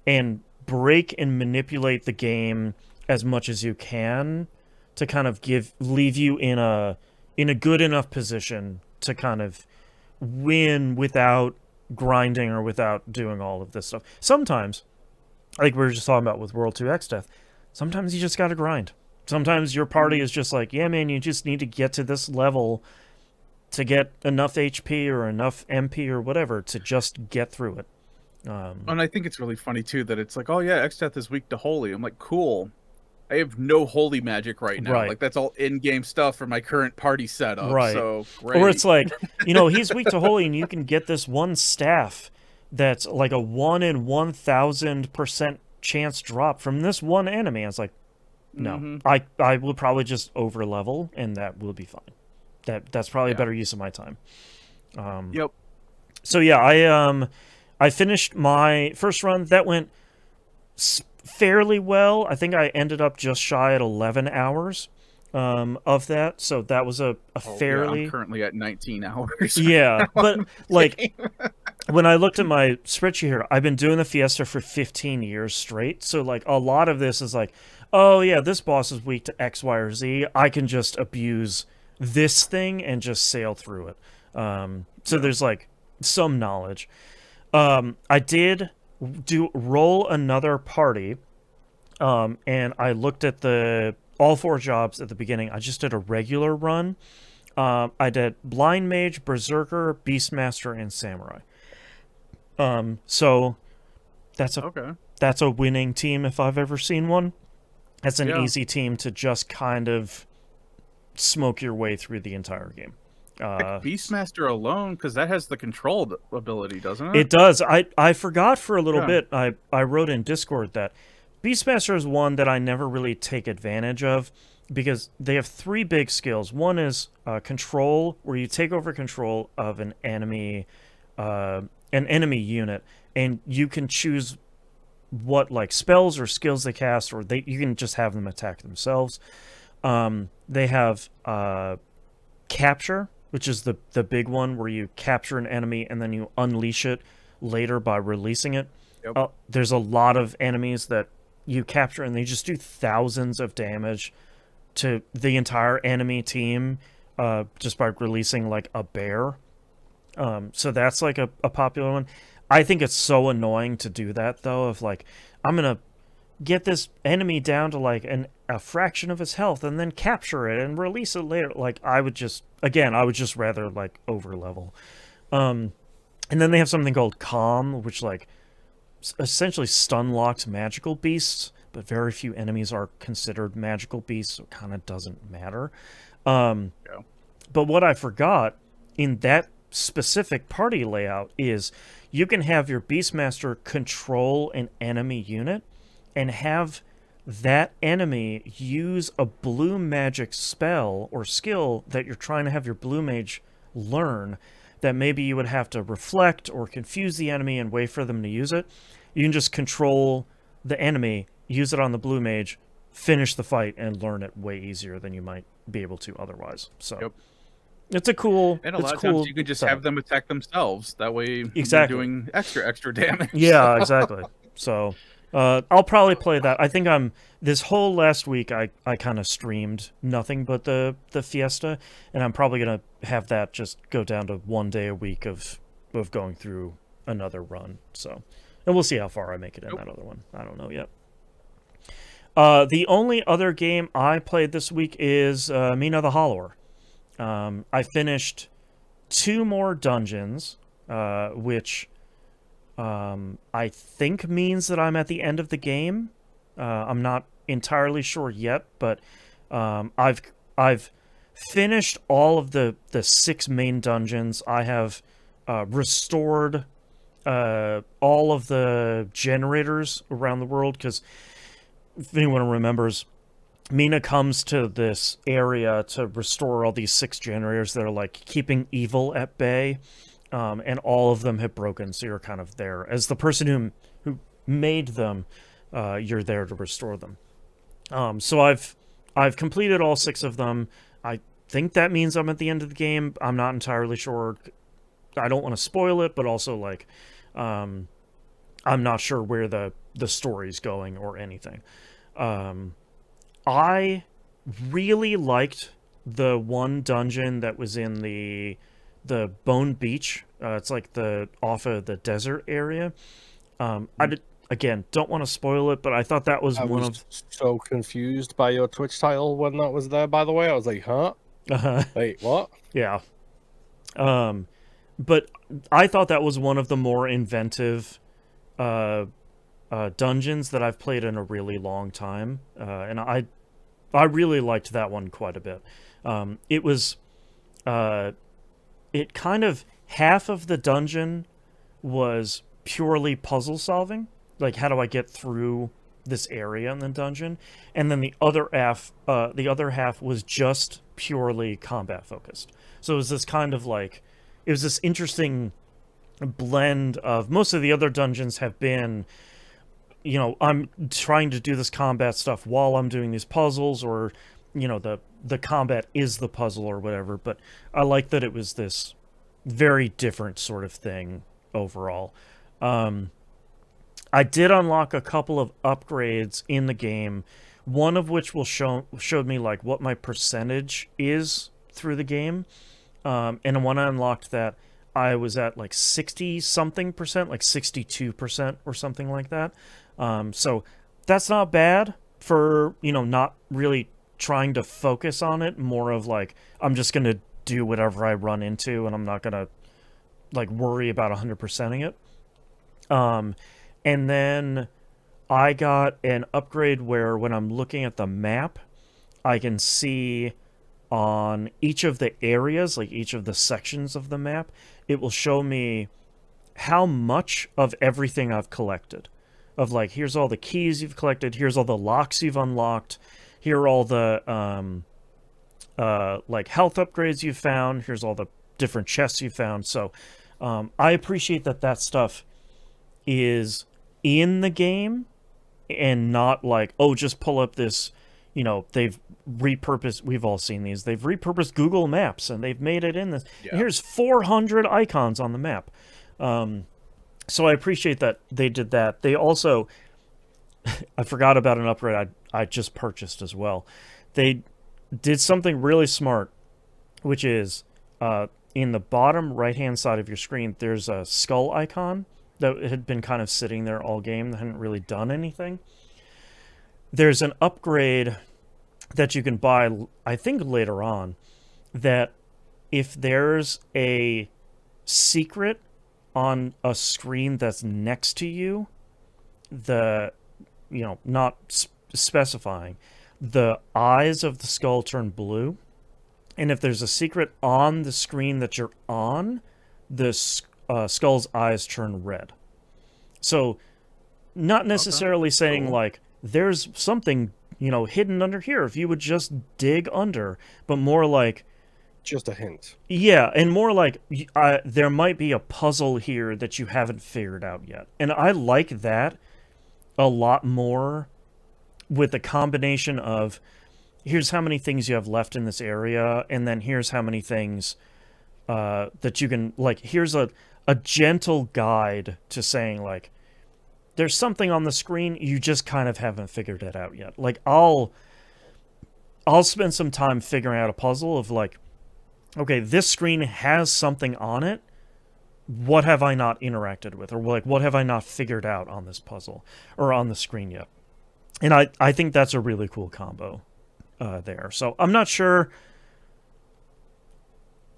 and break and manipulate the game as much as you can to kind of leave you in a good enough position to kind of win without grinding or without doing all of this stuff. Sometimes, like we were just talking about with World 2 X Death, sometimes you just gotta grind. Sometimes your party is just like, yeah, man, you just need to get to this level to get enough HP or enough MP or whatever to just get through it. And I think it's really funny too that it's like, oh yeah, X Death is weak to holy. I'm like, cool. I have no holy magic right now. Right. Like that's all in-game stuff for my current party setup. Right. So great. Or it's like, he's weak to holy, and you can get this one staff that's like a 1 in 1,000% chance drop from this one enemy. I was like, no, I will probably just over level, and that will be fine. That's probably a better use of my time. Yep. So yeah, I finished my first run. That went fairly well. I think I ended up just shy at 11 hours of that. So that was a fairly... Yeah, I'm currently at 19 hours. Yeah, but like when I looked at my spreadsheet here, I've been doing the Fiesta for 15 years straight. So like a lot of this is like, oh yeah, this boss is weak to X, Y, or Z. I can just abuse this thing and just sail through it. So there's like some knowledge. I did roll another party, and I looked at all 4 jobs at the beginning. I just did a regular run. I did Blind Mage, Berserker, Beastmaster, and Samurai. So that's a winning team if I've ever seen one. That's an easy team to just kind of smoke your way through the entire game. Beastmaster alone, because that has the control ability, doesn't it? It does. I forgot for a little bit. I wrote in Discord that Beastmaster is one that I never really take advantage of because they have 3 big skills. One is control, where you take over control of an enemy unit, and you can choose what like spells or skills they cast, or you can just have them attack themselves. They have capture, which is the big one where you capture an enemy and then you unleash it later by releasing it. Yep. There's a lot of enemies that you capture and they just do thousands of damage to the entire enemy team just by releasing like a bear. So that's like a popular one. I think it's so annoying to do that though, of like, I'm gonna get this enemy down to like a fraction of his health and then capture it and release it later. Like I would just rather like over level. And then they have something called Calm, which like essentially stun locks magical beasts, but very few enemies are considered magical beasts, so it kind of doesn't matter. But what I forgot in that specific party layout is you can have your Beastmaster control an enemy unit and have that enemy use a blue magic spell or skill that you're trying to have your blue mage learn, that maybe you would have to reflect or confuse the enemy and wait for them to use it. You can just control the enemy, use it on the blue mage, finish the fight, and learn it way easier than you might be able to otherwise. So it's a cool... And a lot of times you can just have them attack themselves. That way exactly. you're doing extra damage. Yeah, exactly. So... I'll probably play that. I think this whole last week I kind of streamed nothing but the Fiesta, and I'm probably gonna have that just go down to 1 day a week of going through another run. So, and we'll see how far I make it in that other one. I don't know yet. The only other game I played this week is Mina the Hollower. I finished 2 more dungeons, which I think means that I'm at the end of the game. I'm not entirely sure yet, but I've finished all of the 6 main dungeons. I have restored all of the generators around the world, because if anyone remembers, Mina comes to this area to restore all these 6 generators that are like keeping evil at bay, and all of them have broken. So you're kind of there as the person who made them. You're there to restore them. So I've completed all 6 of them. I think that means I'm at the end of the game. I'm not entirely sure. I don't want to spoil it, but also like, I'm not sure where the story's going or anything. I really liked the one dungeon that was in the Bone Beach. It's like off of the desert area. Again, don't want to spoil it, but I thought that was so confused by your Twitch title when that was there. By the way, I was like, huh? Wait, what? Yeah. But I thought that was one of the more inventive dungeons that I've played in a really long time, and I really liked that one quite a bit. It was, it kind of, half of the dungeon was purely puzzle solving, like how do I get through this area in the dungeon, and then the other half was just purely combat focused. So it was this kind of like, it was this interesting blend of, most of the other dungeons have been, you know, I'm trying to do this combat stuff while I'm doing these puzzles, or, you know, the combat is the puzzle or whatever, but I like that it was this very different sort of thing overall. I did unlock a couple of upgrades in the game, one of which showed me like what my percentage is through the game, and when I unlocked that, I was at like 60-something%, like 62% or something like that. So that's not bad for, you know, not really trying to focus on it, more of like, I'm just going to do whatever I run into, and I'm not going to like worry about 100%ing it. And then I got an upgrade where when I'm looking at the map, I can see on each of the areas, like each of the sections of the map, it will show me how much of everything I've collected. Of like, here's all the keys you've collected, here's all the locks you've unlocked, here are all the like health upgrades you've found, here's all the different chests you've found. So I appreciate that stuff is in the game and not like, oh, just pull up this, you know, they've repurposed, we've all seen these, they've repurposed Google Maps and they've made it in this. Yeah. Here's 400 icons on the map. So I appreciate that they did that. They also, I forgot about an upgrade I just purchased as well. They did something really smart, which is in the bottom right-hand side of your screen, there's a skull icon that had been kind of sitting there all game that hadn't really done anything. There's an upgrade that you can buy, I think later on, that if there's a secret on a screen that's next to you, not specifying, the eyes of the skull turn blue, and if there's a secret on the screen that you're on, the skull's eyes turn red. So, not necessarily saying like there's something, you know, hidden under here if you would just dig under, but more like just a hint. Yeah, and more like there might be a puzzle here that you haven't figured out yet. And I like that a lot more, with the combination of here's how many things you have left in this area, and then here's how many things that you can, like, here's a gentle guide to saying like, there's something on the screen, you just kind of haven't figured it out yet. Like, I'll spend some time figuring out a puzzle of like, okay, this screen has something on it. What have I not interacted with? Or like, what have I not figured out on this puzzle or on the screen yet? And I think that's a really cool combo there. So I'm not sure.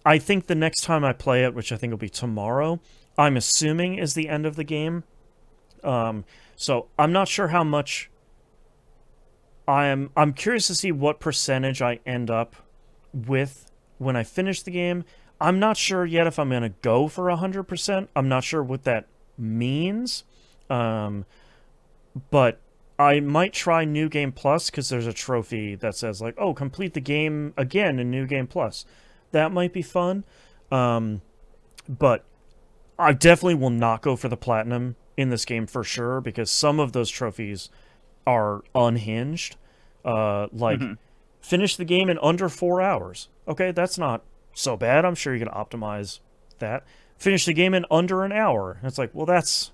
I think the next time I play it, which I think will be tomorrow, I'm assuming is the end of the game. So I'm not sure how much I'm curious to see what percentage I end up with when I finish the game. I'm not sure yet if I'm going to go for 100%. I'm not sure what that means. But I might try New Game Plus because there's a trophy that says like, oh, complete the game again in New Game Plus. That might be fun. But I definitely will not go for the platinum in this game for sure because some of those trophies are unhinged. Finish the game in under 4 hours. Okay, that's not so bad. I'm sure you can optimize that. Finish the game in under an hour. It's like, well, that's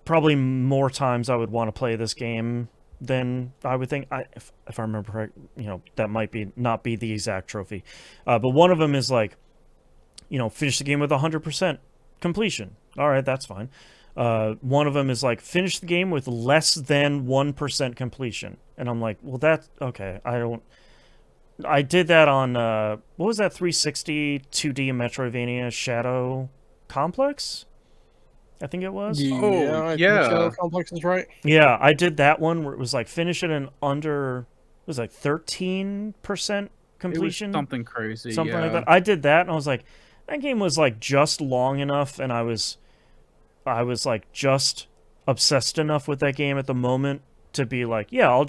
probably more times I would want to play this game than I would think. If I remember correct, that might not be the exact trophy. But one of them is like, finish the game with 100% completion. All right, that's fine. One of them is like, finish the game with less than 1% completion. And I'm like, well, that's okay. I did that on, what was that 360 2D Metroidvania Shadow Complex? I think it was. Yeah, I think Shadow Complex is right. Yeah, I did that one where it was like finish it in under, it was like 13% completion. It was something crazy. Something like that. I did that and I was like, that game was like just long enough and I was like just obsessed enough with that game at the moment to be like, yeah,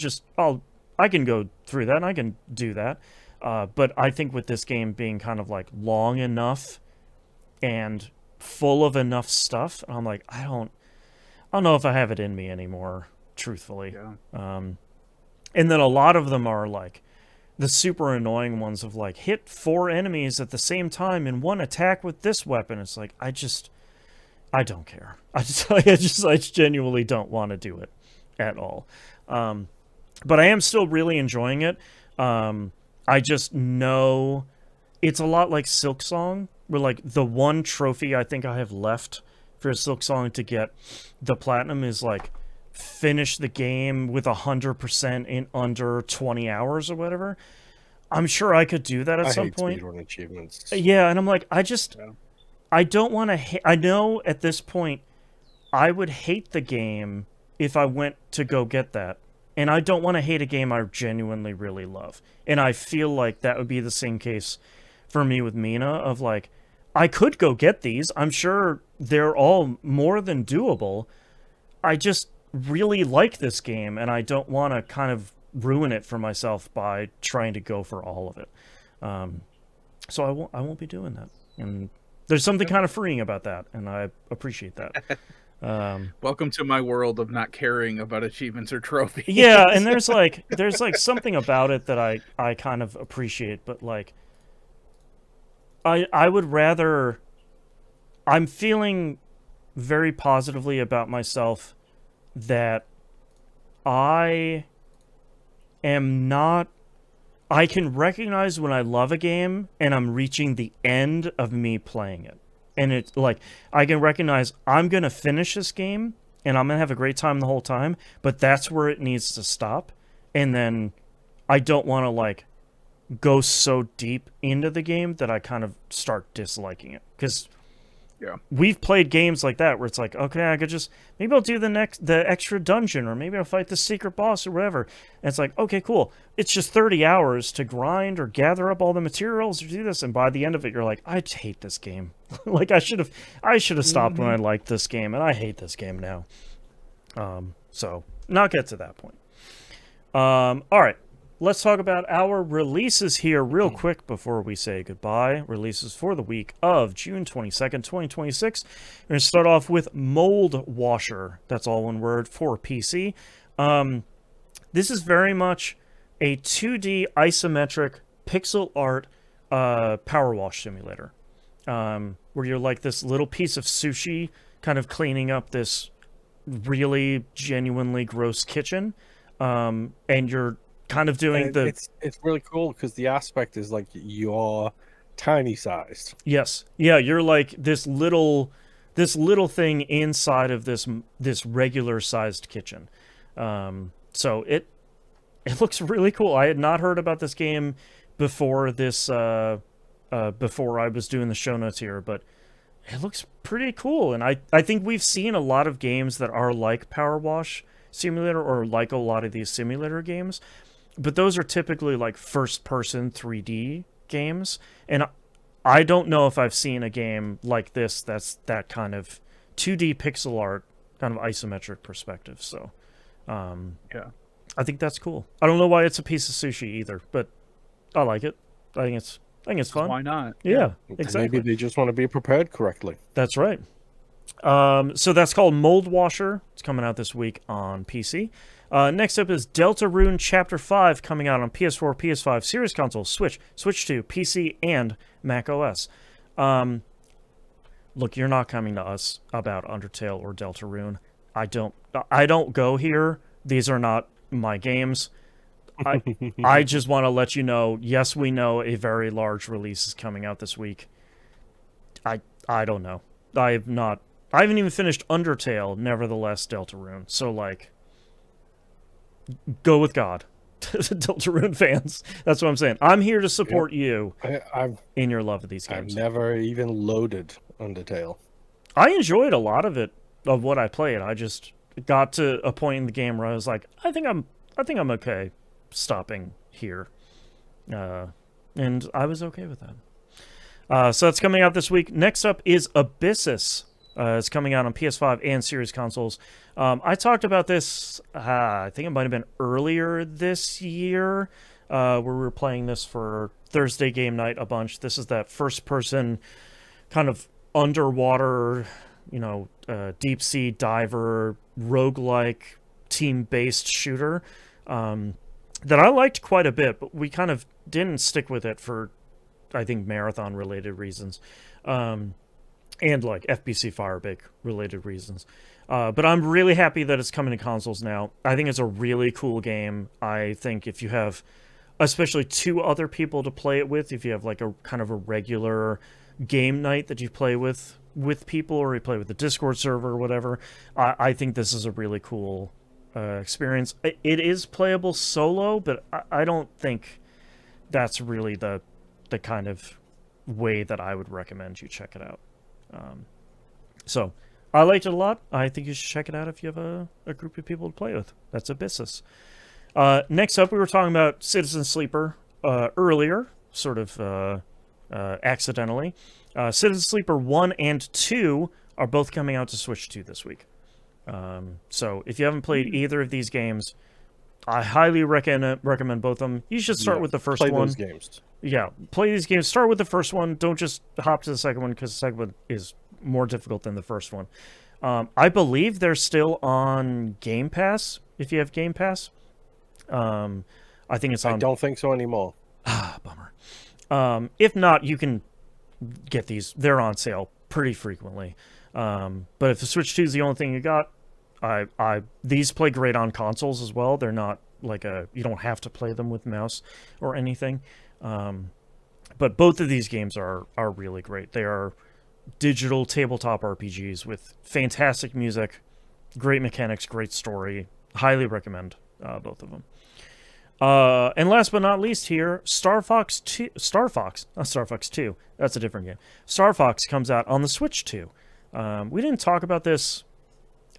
I can go through that and I can do that. But I think with this game being kind of like long enough and full of enough stuff, I'm like, I don't know if I have it in me anymore, truthfully. Yeah. And then a lot of them are like the super annoying ones of like hit 4 enemies at the same time in one attack with this weapon. It's like, I don't care. I genuinely don't want to do it at all. But I am still really enjoying it. I just know it's a lot like Silksong, where like the one trophy I think I have left for Silksong to get the platinum is like finish the game with 100% in under 20 hours or whatever. I'm sure I could do that at some point. Speedrun achievements. Yeah, and I'm like, I don't want to. I know at this point, I would hate the game if I went to go get that. And I don't want to hate a game I genuinely really love. And I feel like that would be the same case for me with Mina of like, I could go get these. I'm sure they're all more than doable. I just really like this game and I don't want to kind of ruin it for myself by trying to go for all of it. So I won't be doing that. And there's something kind of freeing about that. And I appreciate that. Welcome to my world of not caring about achievements or trophies. Yeah, and there's like something about it that I kind of appreciate, but like I would rather. I'm feeling very positively about myself that I am not. I can recognize when I love a game and I'm reaching the end of me playing it. And it's like, I can recognize I'm going to finish this game and I'm going to have a great time the whole time, but that's where it needs to stop. And then I don't want to like go so deep into the game that I kind of start disliking it. Because we've played games like that where it's like, okay, I could just, maybe I'll do the extra dungeon or maybe I'll fight the secret boss or whatever. And it's like, okay, cool. It's just 30 hours to grind or gather up all the materials or do this. And by the end of it, you're like, I hate this game. Like I should have stopped when I liked this game and I hate this game now. So not get to that point. All right. Let's talk about our releases here real quick before we say goodbye. Releases for the week of June 22nd, 2026. We're going to start off with Mold Washer. That's all one word for PC. This is very much a 2D isometric pixel art power wash simulator. Where you're like this little piece of sushi kind of cleaning up this really genuinely gross kitchen, and you're kind of doing And it's really cool because the aspect is like you're tiny sized. yes, yeah, you're like this little thing inside of this regular sized kitchen. So it looks really cool. I had not heard about this game before this before I was doing the show notes here, but it looks pretty cool. And I think we've seen a lot of games that are like Power Wash Simulator or like a lot of these simulator games, but those are typically like first person 3D games, and I don't know if I've seen a game like this that's that kind of 2D pixel art kind of isometric perspective. So Yeah. I think that's cool. I don't know why it's a piece of sushi either, but I like it. I think it's fun. Why not? Yeah, exactly. Maybe they just want to be prepared correctly. That's right. So that's called Mold Washer. It's coming out this week on PC. Next up is Deltarune Chapter 5 coming out on PS4, PS5, Series Console, Switch, Switch 2, PC, and Mac OS. Look, you're not coming to us about Undertale or Deltarune. I don't go here. These are not my games. I just want to let you know, yes, we know a very large release is coming out this week. I don't know. I haven't even finished Undertale, nevertheless Deltarune. So like go with God. Deltarune fans. That's what I'm saying. I'm here to support you in your love of these games. I've never even loaded Undertale. I enjoyed a lot of it, of what I played. I just got to a point in the game where I was like, I think I'm okay stopping here. And I was okay with that. So that's coming out this week. Next up is Abyssus. It's coming out on PS5 and Series consoles. I talked about this, I think it might have been earlier this year, where we were playing this for Thursday game night a bunch. This is that first-person kind of underwater, deep sea diver, roguelike, team-based shooter that I liked quite a bit, but we kind of didn't stick with it for, I think, marathon-related reasons. And like FBC Firebake related reasons. But I'm really happy that it's coming to consoles now. I think it's a really cool game. I think if you have especially two other people to play it with, if you have like a kind of a regular game night that you play with people, or you play with the Discord server or whatever, I think this is a really cool experience. It is playable solo, but I don't think that's really the kind of way that I would recommend you check it out. So I liked it a lot. I think you should check it out if you have a group of people to play with. That's Abyssus. Next up, we were talking about Citizen Sleeper earlier, sort of accidentally. Citizen Sleeper 1 and 2 are both coming out to Switch 2 this week. So if you haven't played either of these games, I highly recommend both of them. You should start with the first one. Play those games. Yeah, play these games. Start with the first one. Don't just hop to the second one, because the second one is more difficult than the first one. I believe they're still on Game Pass, if you have Game Pass. I think it's on... I don't think so anymore. Bummer. If not, you can get these. They're on sale pretty frequently. But if the Switch 2 is the only thing you got, these play great on consoles as well. They're not like you don't have to play them with mouse or anything. But both of these games are really great. They are digital tabletop RPGs with fantastic music, great mechanics, great story. Highly recommend both of them. And last but not least here, Star Fox 2. That's a different game. Star Fox comes out on the Switch 2. We didn't talk about this,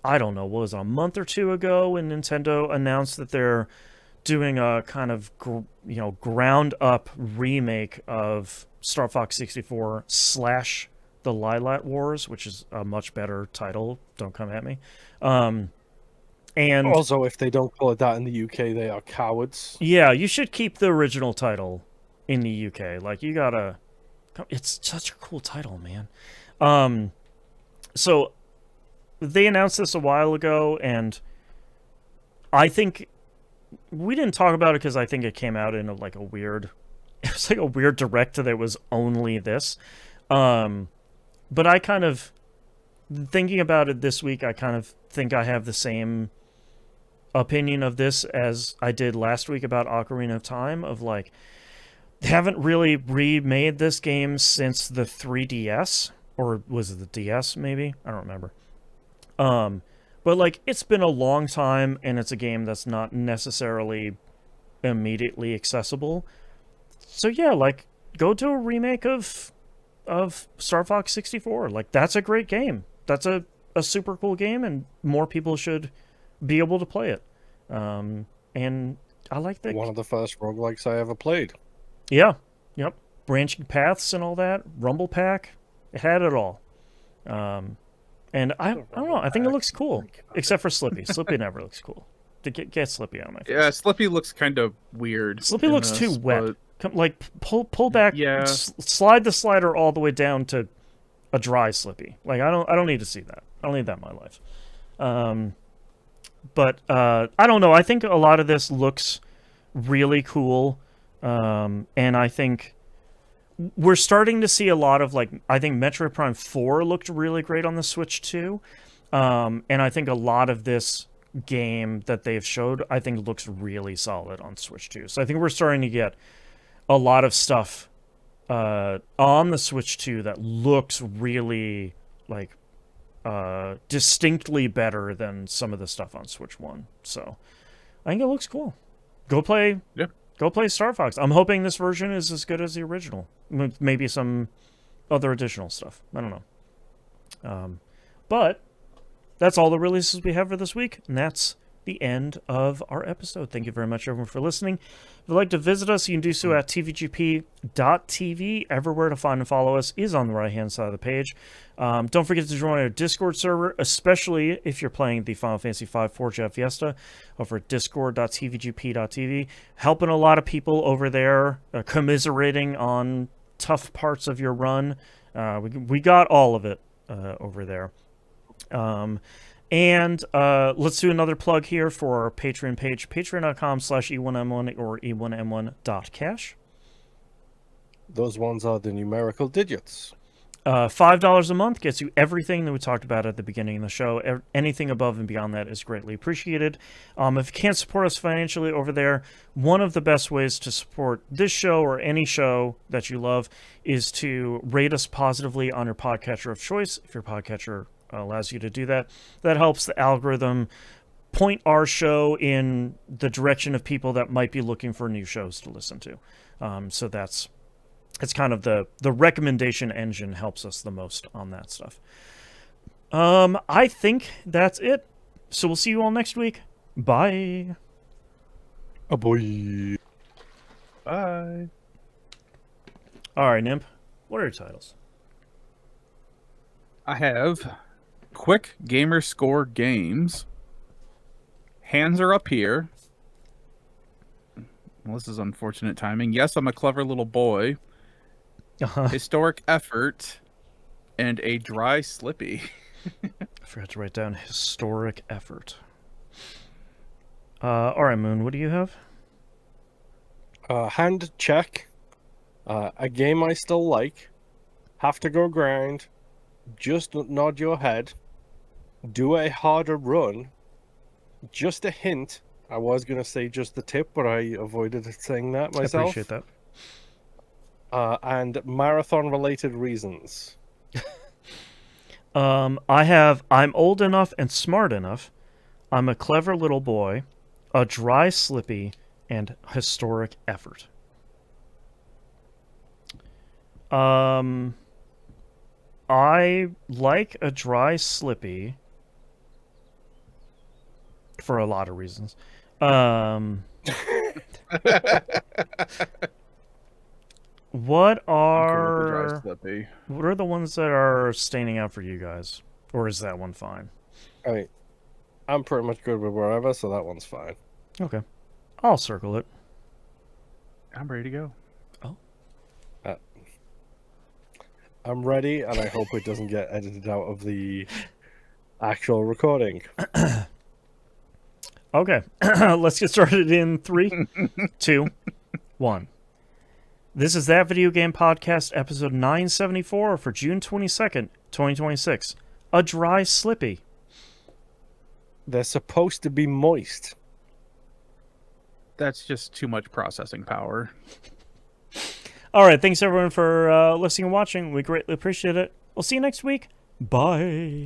I don't know, what was it, a month or two ago, when Nintendo announced that they're doing a kind of ground up remake of Star Fox 64 / The Lylat Wars, which is a much better title. Don't come at me. And also, if they don't call it that in the UK, they are cowards. Yeah, you should keep the original title in the UK. Like, you gotta... It's such a cool title, man. So they announced this a while ago, and I think we didn't talk about it because I think it came out in a weird direct that was only this. But I kind of thinking about it this week, I kind of think I have the same opinion of this as I did last week about Ocarina of Time, of like, they haven't really remade this game since the 3DS, or was it the DS maybe? I don't remember. But like, it's been a long time, and it's a game that's not necessarily immediately accessible. So yeah, like, go to a remake of Star Fox 64. Like, that's a great game. That's a super cool game, and more people should be able to play it. And I like that. One of the first roguelikes I ever played. Yeah. Yep. Branching paths and all that. Rumble Pack. It had it all. And I don't know. I think it looks cool. Except for Slippy. Slippy never looks cool. To get Slippy out of my face. Yeah, Slippy looks kind of weird. Slippy looks too wet. But... Come, like, pull back. Yeah. Slide the slider all the way down to a dry Slippy. Like, I don't need to see that. I don't need that in my life. But I don't know. I think a lot of this looks really cool. And I think we're starting to see a lot of, like, I think Metroid Prime 4 looked really great on the Switch too. And I think a lot of this game that they've showed, I think looks really solid on Switch too. So I think we're starting to get a lot of stuff on the Switch 2 that looks really, like, distinctly better than some of the stuff on Switch 1. So I think it looks cool. Go play Star Fox. I'm hoping this version is as good as the original. Maybe some other additional stuff. I don't know. But that's all the releases we have for this week, and that's the end of our episode. Thank you very much, everyone, for listening. If you'd like to visit us, you can do so at tvgp.tv. Everywhere to find and follow us is on the right-hand side of the page. Don't forget to join our Discord server, especially if you're playing the Final Fantasy V Forza Fiesta over at discord.tvgp.tv. Helping a lot of people over there, commiserating on tough parts of your run. We got all of it over there. And let's do another plug here for our Patreon page, patreon.com/E1M1 or E1M1.cash. Those ones are the numerical digits. $5 a month gets you everything that we talked about at the beginning of the show. Anything above and beyond that is greatly appreciated. If you can't support us financially over there, one of the best ways to support this show or any show that you love is to rate us positively on your podcatcher of choice. If your podcatcher allows you to do that, that helps the algorithm point our show in the direction of people that might be looking for new shows to listen to. So it's kind of the recommendation engine helps us the most on that stuff. I think that's it. So we'll see you all next week. Bye. Oh boy. Bye. All right, Nimp. What are your titles? I have Quick Gamer Score Games. Hands Are Up Here. Well, this is unfortunate timing. Yes, I'm a clever little boy. Historic Effort, and a Dry Slippy. I forgot to write down Historic Effort. All right, Moon, what do you have? Hand Check. A game I still like. Have to go grind. Just nod your head. Do a harder run. Just a hint. I was going to say just the tip, but I avoided saying that myself. I appreciate that. And marathon-related reasons. I have I'm old enough and smart enough. I'm a clever little boy. A Dry Slippy, and Historic Effort. I like a Dry Slippy for a lot of reasons. What are the ones that are standing out for you guys? Or is that one fine? I'm pretty much good with wherever, so that one's fine. Okay. I'll circle it. I'm ready to go. Oh. I'm ready, and I hope it doesn't get edited out of the actual recording. Okay. Let's get started in 3, 2, 1. This is That Video Game Podcast, episode 974 for June 22nd, 2026. a dry Slippy. They're supposed to be moist. That's just too much processing power. All right, thanks everyone for listening and watching. We greatly appreciate it. We'll see you next week. Bye.